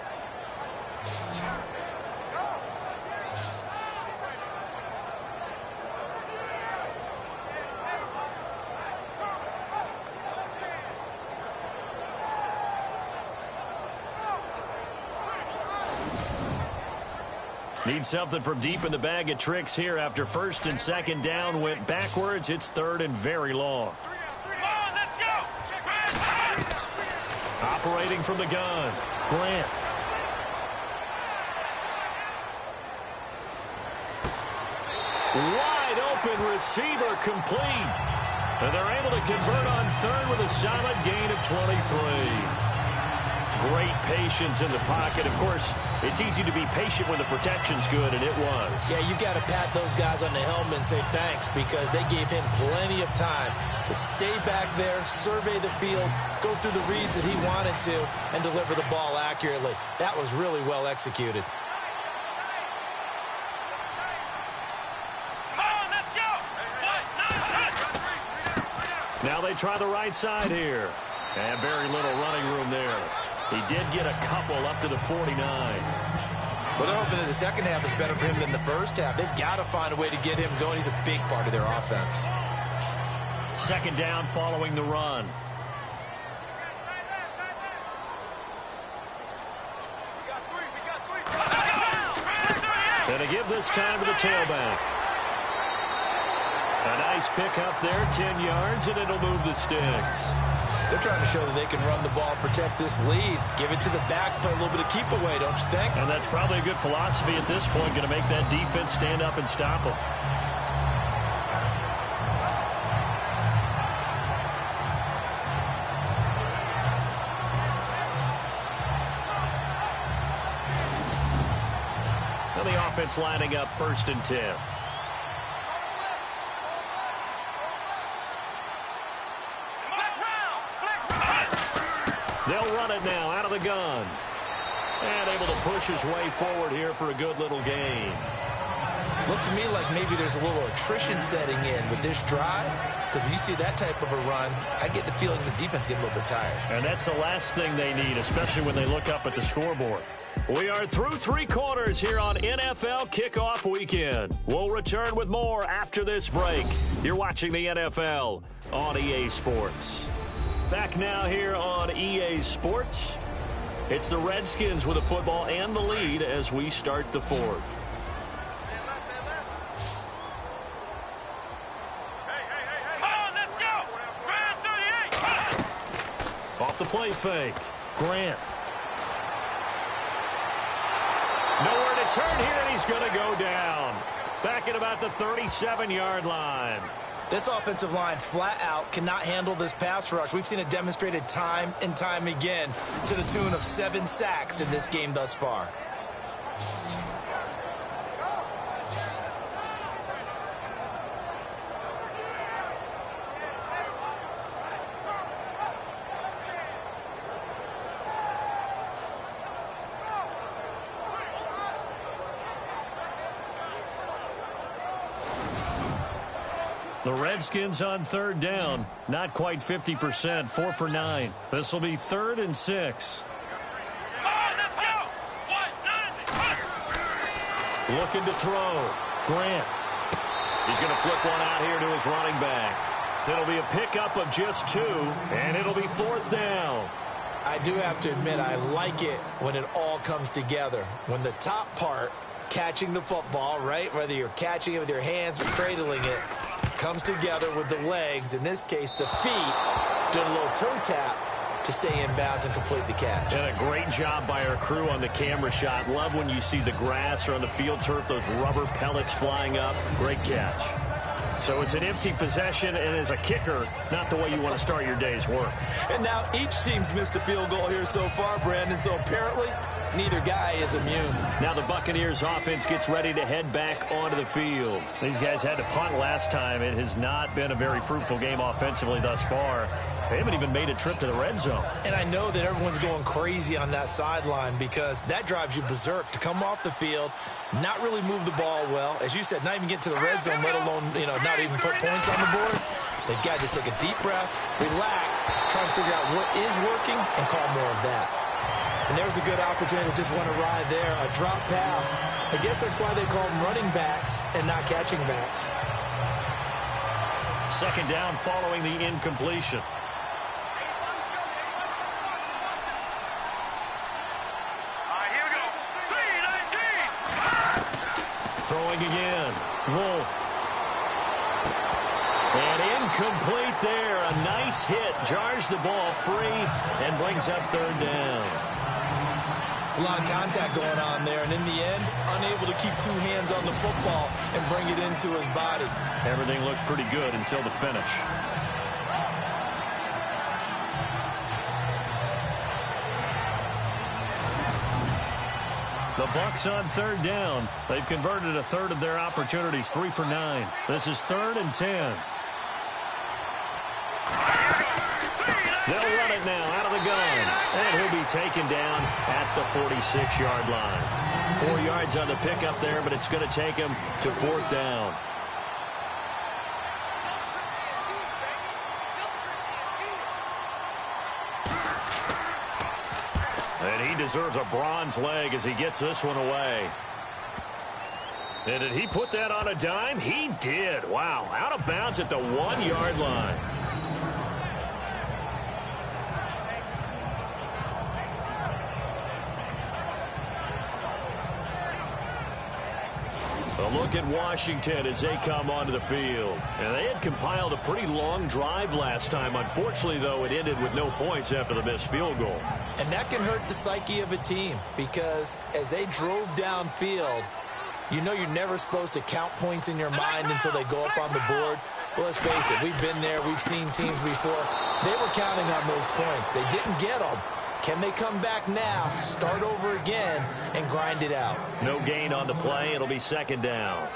Need something from deep in the bag of tricks here after first and second down went backwards. It's third and very long. Come on, let's go. Operating from the gun. Grant. Wide open receiver complete. And they're able to convert on third with a solid gain of 23. Great patience in the pocket. Of course, it's easy to be patient when the protection's good, and it was. Yeah, you got to pat those guys on the helmet and say thanks, because they gave him plenty of time to stay back there, survey the field, go through the reads that he wanted to, and deliver the ball accurately. That was really well executed. Come on, let's go. Now they try the right side here. And very little running room there. He did get a couple up to the 49. Well, they're hoping that the second half is better for him than the first half. They've got to find a way to get him going. He's a big part of their offense. Second down following the run. And to give this time to the tailback. A nice pick up there, 10 yards, and it'll move the sticks. They're trying to show that they can run the ball, protect this lead. Give it to the backs, play a little bit of keep away, don't you think? And that's probably a good philosophy at this point, going to make that defense stand up and stop them. Now the offense lining up first and 10. They'll run it now out of the gun. And able to push his way forward here for a good little gain. Looks to me like maybe there's a little attrition setting in with this drive, because when you see that type of a run, I get the feeling the defense get a little bit tired. And that's the last thing they need, especially when they look up at the scoreboard. We are through 3 quarters here on NFL Kickoff Weekend. We'll return with more after this break. You're watching the NFL on EA Sports. Back now here on EA Sports. It's the Redskins with the football and the lead as we start the fourth. Off the play fake. Grant. Nowhere to turn here, and he's going to go down. Back at about the 37-yard line. This offensive line flat out cannot handle this pass rush. We've seen it demonstrated time and time again to the tune of 7 sacks in this game thus far. The Redskins on third down. Not quite 50%, 4 for 9. This will be 3rd and 6. Looking to throw. Grant. He's going to flip one out here to his running back. It'll be a pickup of just 2, and it'll be 4th down. I do have to admit, I like it when it all comes together. When the top part, catching the football, right, whether you're catching it with your hands or cradling it, comes together with the legs, in this case the feet, doing a little toe tap to stay in bounds and complete the catch. And a great job by our crew on the camera shot. Love when you see the grass or on the field turf, those rubber pellets flying up. Great catch. So it's an empty possession, and as a kicker, not the way you want to start your day's work. And now each team's missed a field goal here so far, Brandon, so apparently neither guy is immune. Now the Buccaneers offense gets ready to head back onto the field. These guys had to punt last time. It has not been a very fruitful game offensively thus far. They haven't even made a trip to the red zone. And I know that everyone's going crazy on that sideline because that drives you berserk to come off the field, not really move the ball well. As you said, not even get to the red zone, let alone, not even put points on the board. They've got to just take a deep breath, relax, try and figure out what is working, and call more of that. And there was a good opportunity to just want to ride there, a drop pass. I guess that's why they call them running backs and not catching backs. 2nd down following the incompletion. Throwing again. Wolf. And incomplete there. A nice hit. Jars the ball free and brings up 3rd down. It's a lot of contact going on there. And in the end, unable to keep 2 hands on the football and bring it into his body. Everything looked pretty good until the finish. The Bucs on 3rd down. They've converted a 1/3 of their opportunities, 3 for 9. This is 3rd and 10. They'll run it now out of the gun. And he'll be taken down at the 46-yard line. 4 yards on the pickup there, but it's going to take him to 4th down. And he deserves a bronze leg as he gets this one away. And did he put that on a dime? He did. Wow. Out of bounds at the 1-yard line. A look at Washington as they come onto the field. And they had compiled a pretty long drive last time. Unfortunately, though, it ended with no points after the missed field goal. And that can hurt the psyche of a team because as they drove downfield, you're never supposed to count points in your mind until they go up on the board. But let's face it, we've been there. We've seen teams before. They were counting on those points. They didn't get them. Can they come back now, start over again, and grind it out? No gain on the play. It'll be 2nd down.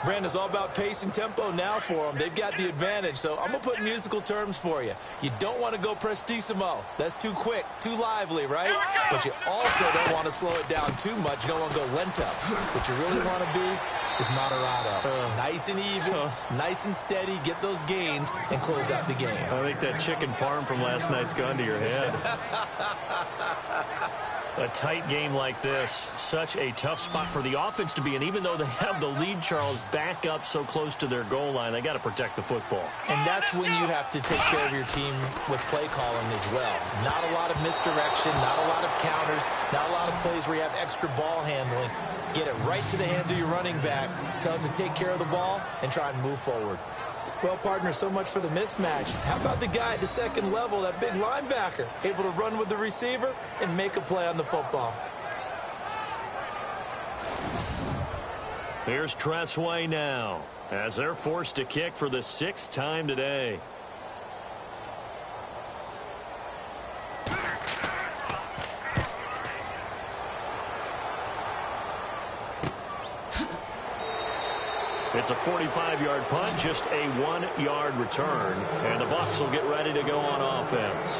Brandon, it's all about pace and tempo now for them. They've got the advantage, so I'm going to put musical terms for you. You don't want to go prestissimo. That's too quick, too lively, right? But you also don't want to slow it down too much. You don't want to go lento. What you really want to be is moderato. Nice and even, nice and steady, get those gains, and close out the game. I think that chicken parm from last night's gone to your head. A tight game like this, such a tough spot for the offense to be in. Even though they have the lead, Charles, back up so close to their goal line, they got to protect the football. And that's when you have to take care of your team with play calling as well. Not a lot of misdirection, not a lot of counters, not a lot of plays where you have extra ball handling. Get it right to the hands of your running back, tell him to take care of the ball, and try and move forward. Well, partner, so much for the mismatch. How about the guy at the 2nd level, that big linebacker, able to run with the receiver and make a play on the football? Here's Tressway now as they're forced to kick for the 6th time today. It's a 45-yard punt, just a 1-yard return. And the Bucs will get ready to go on offense.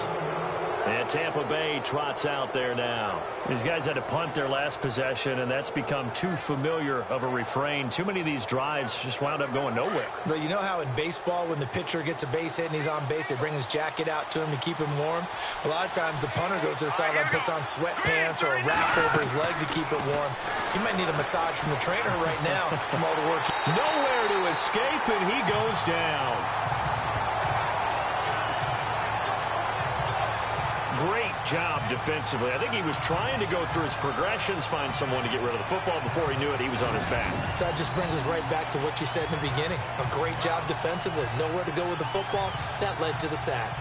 And Tampa Bay trots out there now. These guys had to punt their last possession, and that's become too familiar of a refrain. Too many of these drives just wound up going nowhere. But you know how in baseball, when the pitcher gets a base hit and he's on base, they bring his jacket out to him to keep him warm? A lot of times the punter goes to the sideline, puts on sweatpants or a wrap over his leg to keep it warm. He might need a massage from the trainer right now from all the work. Nowhere to escape, and he goes down. Great job defensively. I think he was trying to go through his progressions, find someone to get rid of the football. Before he knew it, he was on his back. So that just brings us right back to what you said in the beginning. A great job defensively. Nowhere to go with the football. That led to the sack.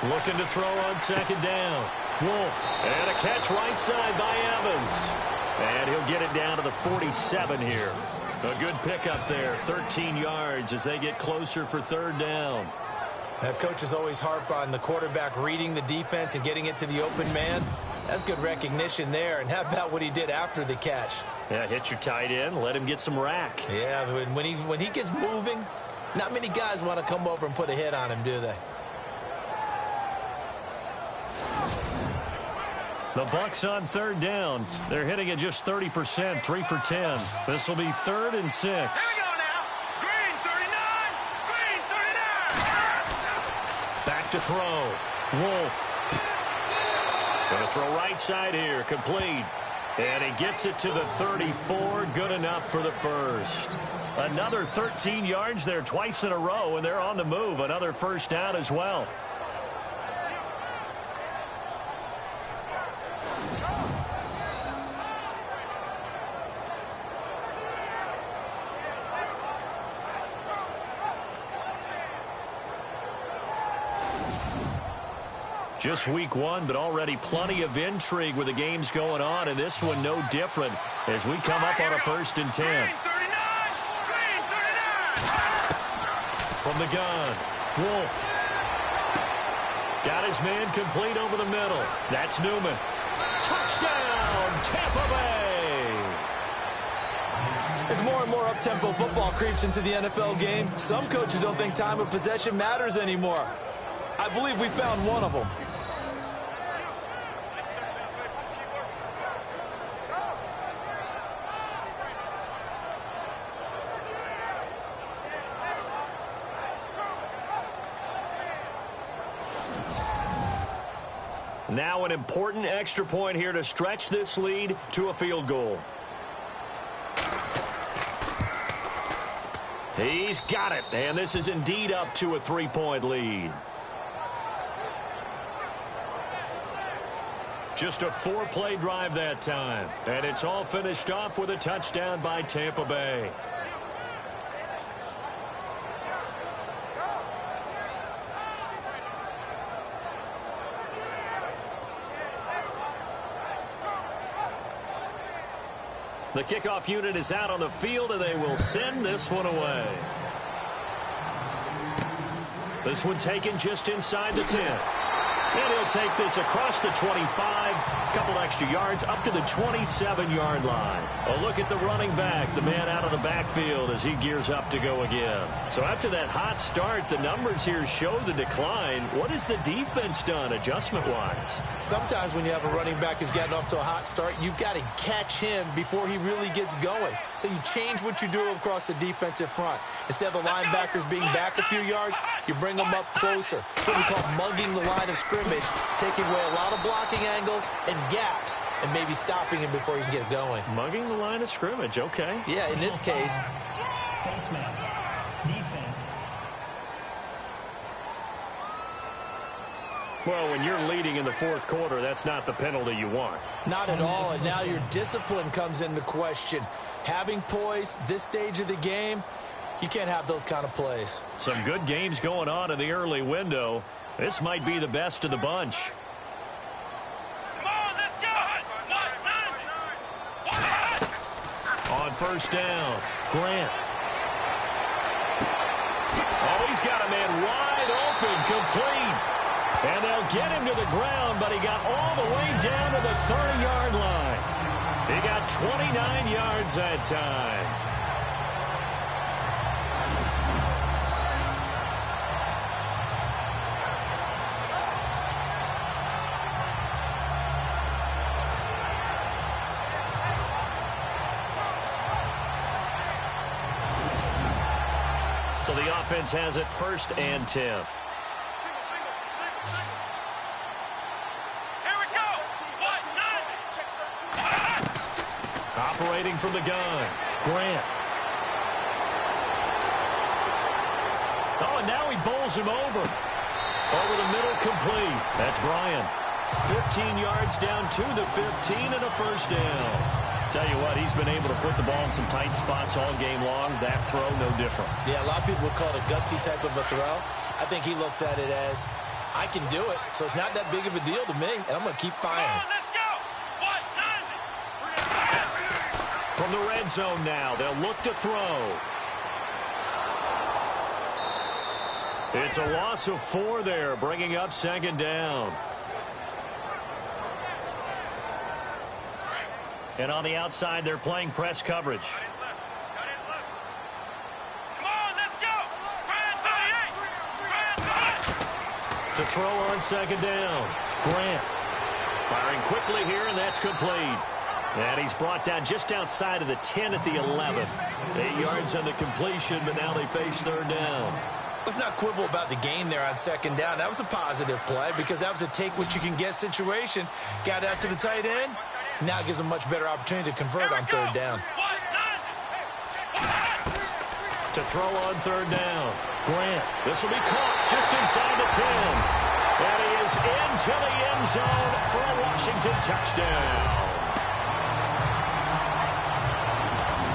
Looking to throw on second down. Wolf. And a catch right side by Evans. And he'll get it down to the 47 here. A good pickup there. 13 yards as they get closer for third down. Coaches always harp on the quarterback reading the defense and getting it to the open man. That's good recognition there. And how about what he did after the catch? Yeah, hit your tight end. Let him get some rack. Yeah, when he gets moving, not many guys want to come over and put a hit on him, do they? The Bucs on third down. They're hitting at just 30%, 3 for 10. This will be 3rd and 6. Here we go now. Green 39. Green 39. Back to throw. Wolf. Going to throw right side here. Complete. And he gets it to the 34. Good enough for the first. Another 13 yards there twice in a row, and they're on the move. Another first down as well. Just week 1, but already plenty of intrigue with the games going on, and this one no different as we come up on a 1st and 10. Green 39. Green 39. From the gun, Wolf. Got his man complete over the middle. That's Newman. Touchdown, Tampa Bay. As more and more up-tempo football creeps into the NFL game, some coaches don't think time of possession matters anymore. I believe we found one of them. Now an important extra point here to stretch this lead to a field goal. He's got it, and this is indeed up to a 3-point lead. Just a 4-play drive that time, and it's all finished off with a touchdown by Tampa Bay. The kickoff unit is out on the field, and they will send this one away. This one taken just inside the 10. And he'll take this across the 25, a couple extra yards, up to the 27-yard line. A look at the running back, the man out of the backfield as he gears up to go again. So after that hot start, the numbers here show the decline. What has the defense done adjustment-wise? Sometimes when you have a running back who's gotten off to a hot start, you've got to catch him before he really gets going. So you change what you do across the defensive front. Instead of the linebackers being back a few yards, you bring them up closer. It's what we call mugging the line of scrimmage, taking away a lot of blocking angles and gaps and maybe stopping him before he can get going. Mugging the line of scrimmage, okay. Yeah, in this case. Face mask. Defense. Well, when you're leading in the 4th quarter, that's not the penalty you want. Not at all, and now your discipline comes into question. Having poise this stage of the game, you can't have those kind of plays. Some good games going on in the early window. This might be the best of the bunch. Come on, let's go. On first down. Grant. Oh, he's got a man wide open, complete. And they'll get him to the ground, but he got all the way down to the 30-yard line. He got 29 yards that time. So the offense has it 1st and 10. Here we go. Operating from the gun. Grant. Oh, and now he bowls him over. Over the middle, complete. That's Bryan. 15 yards down to the 15 and a first down. Tell you what, he's been able to put the ball in some tight spots all game long. That throw, no different. Yeah, a lot of people would call it a gutsy type of a throw. I think he looks at it as, I can do it, so it's not that big of a deal to me, and I'm going to keep firing. Let's go. From the red zone now, they'll look to throw. It's a loss of 4 there, bringing up 2nd down. And on the outside, they're playing press coverage. Come on, let's go. To throw on 2nd down. Grant. Firing quickly here, and that's complete. And he's brought down just outside of the 10 at the 11. 8 yards on the completion, but now they face 3rd down. Let's not quibble about the gain there on 2nd down. That was a positive play because that was a take-what-you-can-get situation. Got out to the tight end. Now gives them a much better opportunity to convert on 3rd down. To throw on 3rd down. Grant. This will be caught just inside the 10. And he is into the end zone for a Washington touchdown.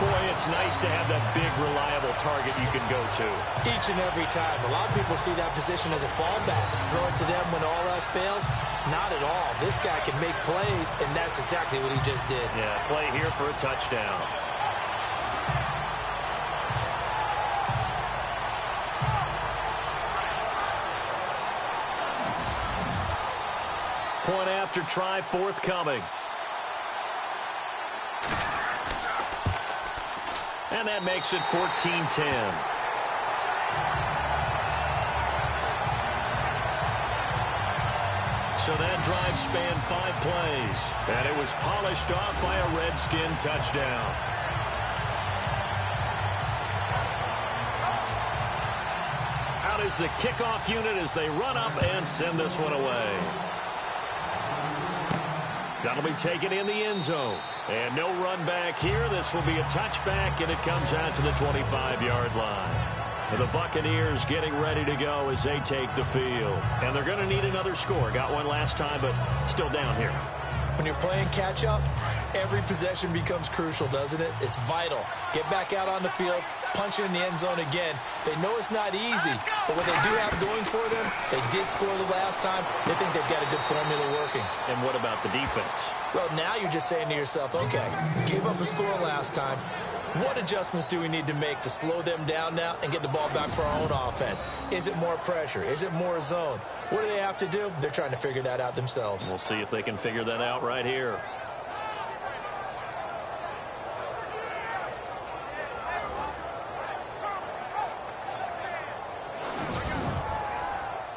Boy, it's nice to have that big, reliable target you can go to. Each and every time. A lot of people see that position as a fallback. Throw it to them when all else fails. Not at all. This guy can make plays, and that's exactly what he just did. Yeah, play here for a touchdown. Point after try forthcoming. And that makes it 14-10. So that drive spanned 5 plays. And it was polished off by a Redskin touchdown. Out is the kickoff unit as they run up and send this one away. That'll be taken in the end zone. And no run back here. This will be a touchback, and it comes out to the 25-yard line. And the Buccaneers getting ready to go as they take the field. And they're going to need another score. Got one last time, but still down here. When you're playing catch-up, every possession becomes crucial, doesn't it? It's vital. Get back out on the field, punch it in the end zone again. They know it's not easy, but what they do have going for them, they did score the last time. They think they've got a good formula working. And what about the defense? Well, now you're just saying to yourself, okay, we gave up a score last time. What adjustments do we need to make to slow them down now and get the ball back for our own offense? Is it more pressure? Is it more zone? What do they have to do? They're trying to figure that out themselves. We'll see if they can figure that out right here.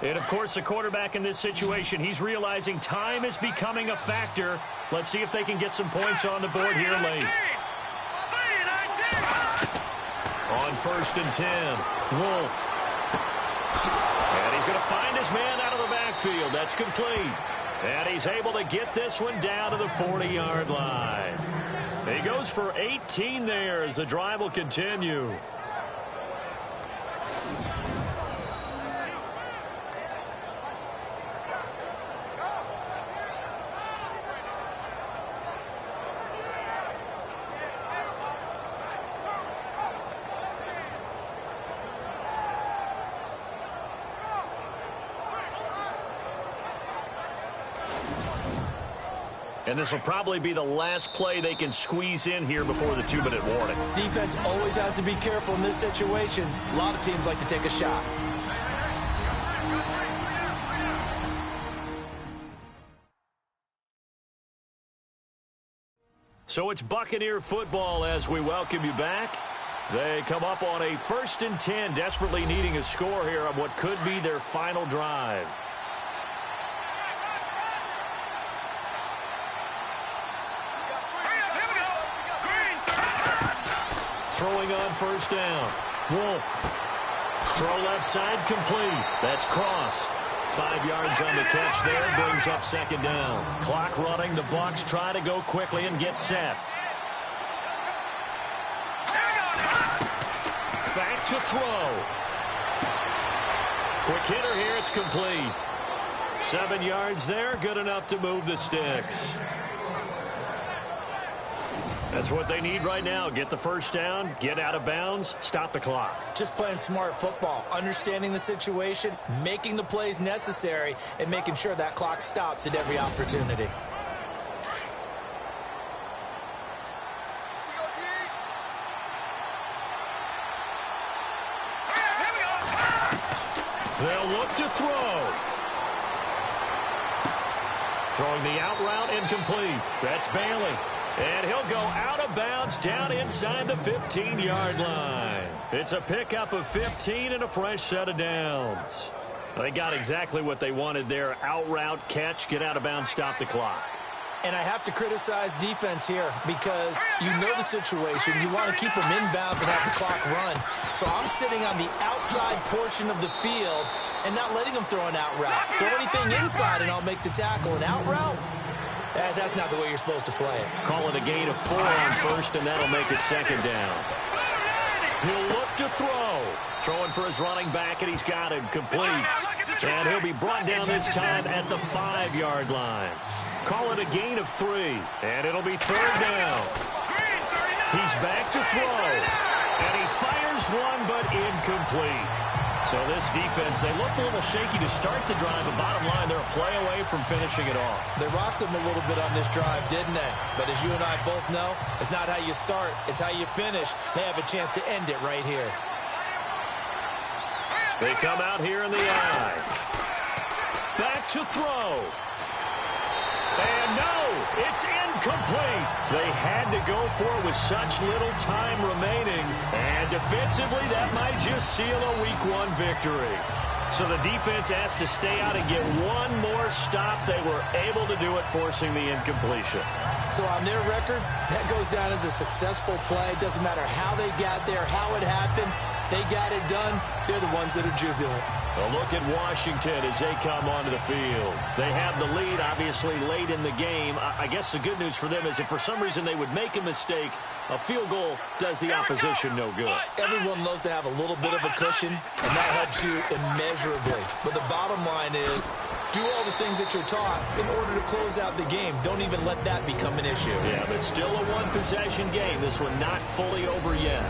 And, of course, the quarterback in this situation, he's realizing time is becoming a factor. Let's see if they can get some points on the board here late. On 1st and 10, Wolf. And he's going to find his man out of the backfield. That's complete. And he's able to get this one down to the 40-yard line. He goes for 18 there as the drive will continue. And this will probably be the last play they can squeeze in here before the 2-minute warning. Defense always has to be careful in this situation. A lot of teams like to take a shot. So it's Buccaneer football as we welcome you back. They come up on a 1st and 10, desperately needing a score here on what could be their final drive. Throwing on 1st down. Wolf. Throw left side complete. That's Cross. 5 yards on the catch there, brings up 2nd down. Clock running, the Bucs try to go quickly and get set. Back to throw. Quick hitter here, it's complete. 7 yards there, good enough to move the sticks. That's what they need right now. Get the 1st down, get out of bounds, stop the clock. Just playing smart football, understanding the situation, making the plays necessary, and making sure that clock stops at every opportunity. They'll look to throw. Throwing the out route incomplete. That's Bailey. And he'll go out of bounds down inside the 15-yard line. It's a pickup of 15 and a fresh set of downs. They got exactly what they wanted there. Out route, catch, get out of bounds, stop the clock. And I have to criticize defense here because you know the situation. You want to keep them inbounds and have the clock run. So I'm sitting on the outside portion of the field and not letting them throw an out route. Throw anything inside and I'll make the tackle. An out route? That's not the way you're supposed to play it. Call it a gain of 4 on 1st, and that'll make it 2nd down. He'll look to throw. Throwing for his running back, and he's got him complete. And he'll be brought down this time at the 5-yard line. Call it a gain of 3, and it'll be 3rd down. He's back to throw. And he fires one, but incomplete. So this defense, they looked a little shaky to start the drive, but bottom line, they're a play away from finishing it off. They rocked them a little bit on this drive, didn't they? But as you and I both know, it's not how you start, it's how you finish. They have a chance to end it right here. They come out here in the eye. Back to throw. And no, it's incomplete. They had to go for it with such little time remaining. And defensively, that might just seal a Week 1 victory. So the defense has to stay out and get one more stop. They were able to do it, forcing the incompletion. So on their record, that goes down as a successful play. It doesn't matter how they got there, how it happened. They got it done. They're the ones that are jubilant. A look at Washington as they come onto the field. They have the lead, obviously, late in the game. I guess the good news for them is if for some reason they would make a mistake, a field goal does the opposition no good. Everyone loves to have a little bit of a cushion, and that helps you immeasurably. But the bottom line is, do all the things that you're taught in order to close out the game. Don't even let that become an issue. Yeah, but still a one-possession game. This one not fully over yet.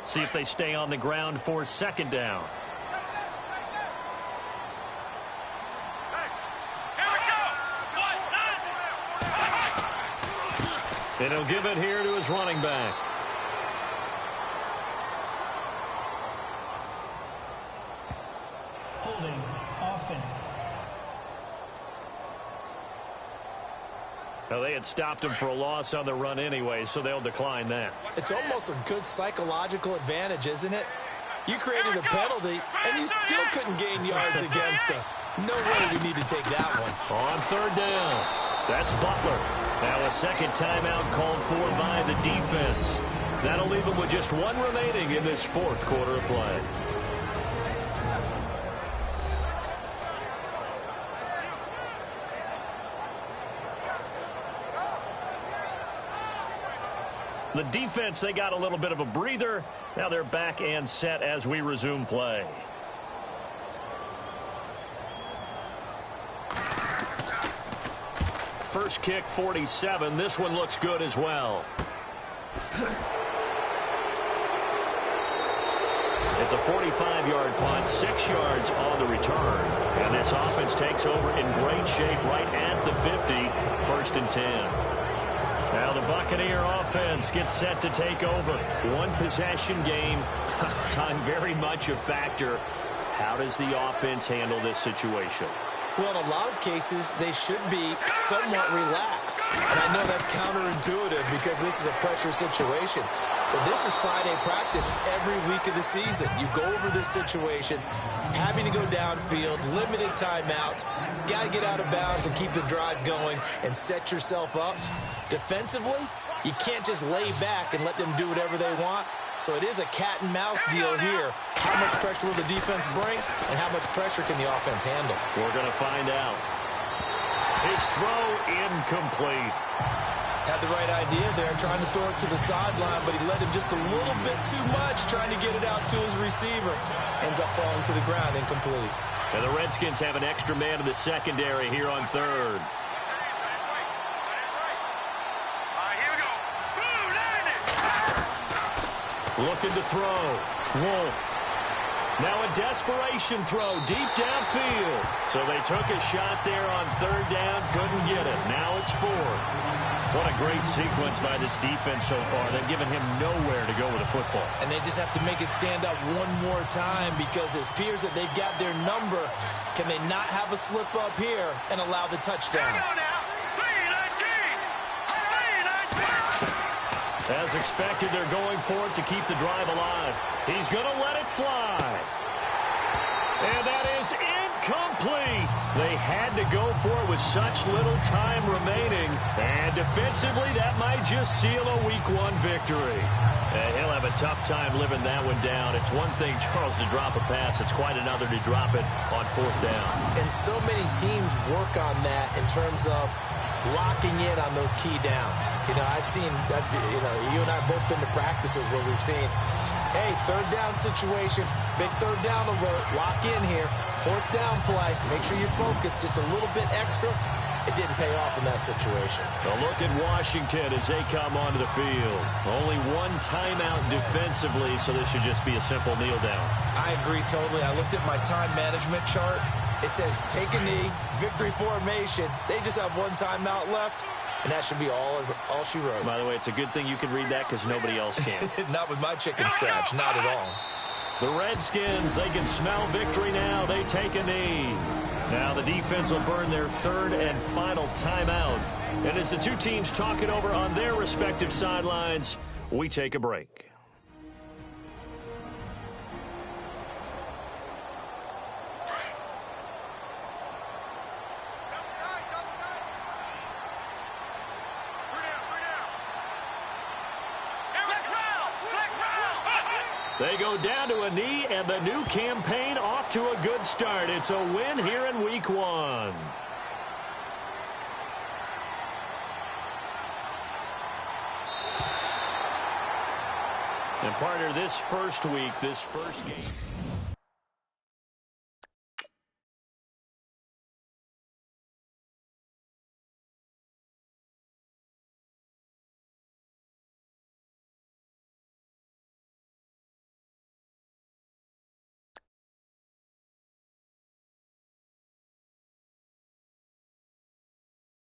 See if they stay on the ground for 2nd down. And he'll give it here to his running back. Holding offense. Well, they had stopped him for a loss on the run anyway, so they'll decline that. It's almost a good psychological advantage, isn't it? You created a penalty, and you still couldn't gain yards against us. No way we need to take that one. On 3rd down, that's Butler. Now a second timeout called for by the defense. That'll leave them with just one remaining in this 4th quarter of play. The defense, they got a little bit of a breather. Now they're back and set as we resume play. First kick, 47. This one looks good as well. It's a 45-yard punt, 6 yards on the return. And this offense takes over in great shape right at the 50, 1st and 10. Now the Buccaneer offense gets set to take over. One possession game, time very much a factor. How does the offense handle this situation? Well, in a lot of cases, they should be somewhat relaxed. And I know that's counterintuitive because this is a pressure situation. But this is Friday practice every week of the season. You go over this situation, having to go downfield, limited timeouts, got to get out of bounds and keep the drive going and set yourself up. Defensively, you can't just lay back and let them do whatever they want. So it is a cat and mouse deal here. How much pressure will the defense bring, and how much pressure can the offense handle? We're going to find out. His throw incomplete. Had the right idea there, trying to throw it to the sideline, but he let him just a little bit too much, trying to get it out to his receiver. Ends up falling to the ground, incomplete. And the Redskins have an extra man in the secondary here on 3rd. Looking to throw. Wolf. Now a desperation throw deep downfield. So they took a shot there on 3rd down, couldn't get it. Now it's 4th. What a great sequence by this defense so far. They've given him nowhere to go with the football. And they just have to make it stand up one more time because it appears that they've got their number. Can they not have a slip up here and allow the touchdown? As expected, they're going for it to keep the drive alive. He's going to let it fly. And that is incomplete. They had to go for it with such little time remaining. And defensively, that might just seal a Week 1 victory. And he'll have a tough time living that one down. It's one thing, Charles, to drop a pass. It's quite another to drop it on 4th down. And so many teams work on that in terms of locking in on those key downs. You know, I've seen, you and I both been to practices where we've seen, hey, 3rd down situation, big 3rd down alert, lock in here, 4th down play, make sure you're focused just a little bit extra. It didn't pay off in that situation. A look at Washington as they come onto the field. Only one timeout defensively, so this should just be a simple kneel down. I agree totally. I looked at my time management chart. It says take a knee, victory formation. They just have one timeout left, and that should be all she wrote. By the way, it's a good thing you can read that because nobody else can. Not with my chicken scratch, not at all. The Redskins, they can smell victory now. They take a knee. Now the defense will burn their 3rd and final timeout. And as the two teams talk it over on their respective sidelines, we take a break. They go down to a knee, and the new campaign off to a good start. It's a win here in Week 1. And partner, this first week, this first game.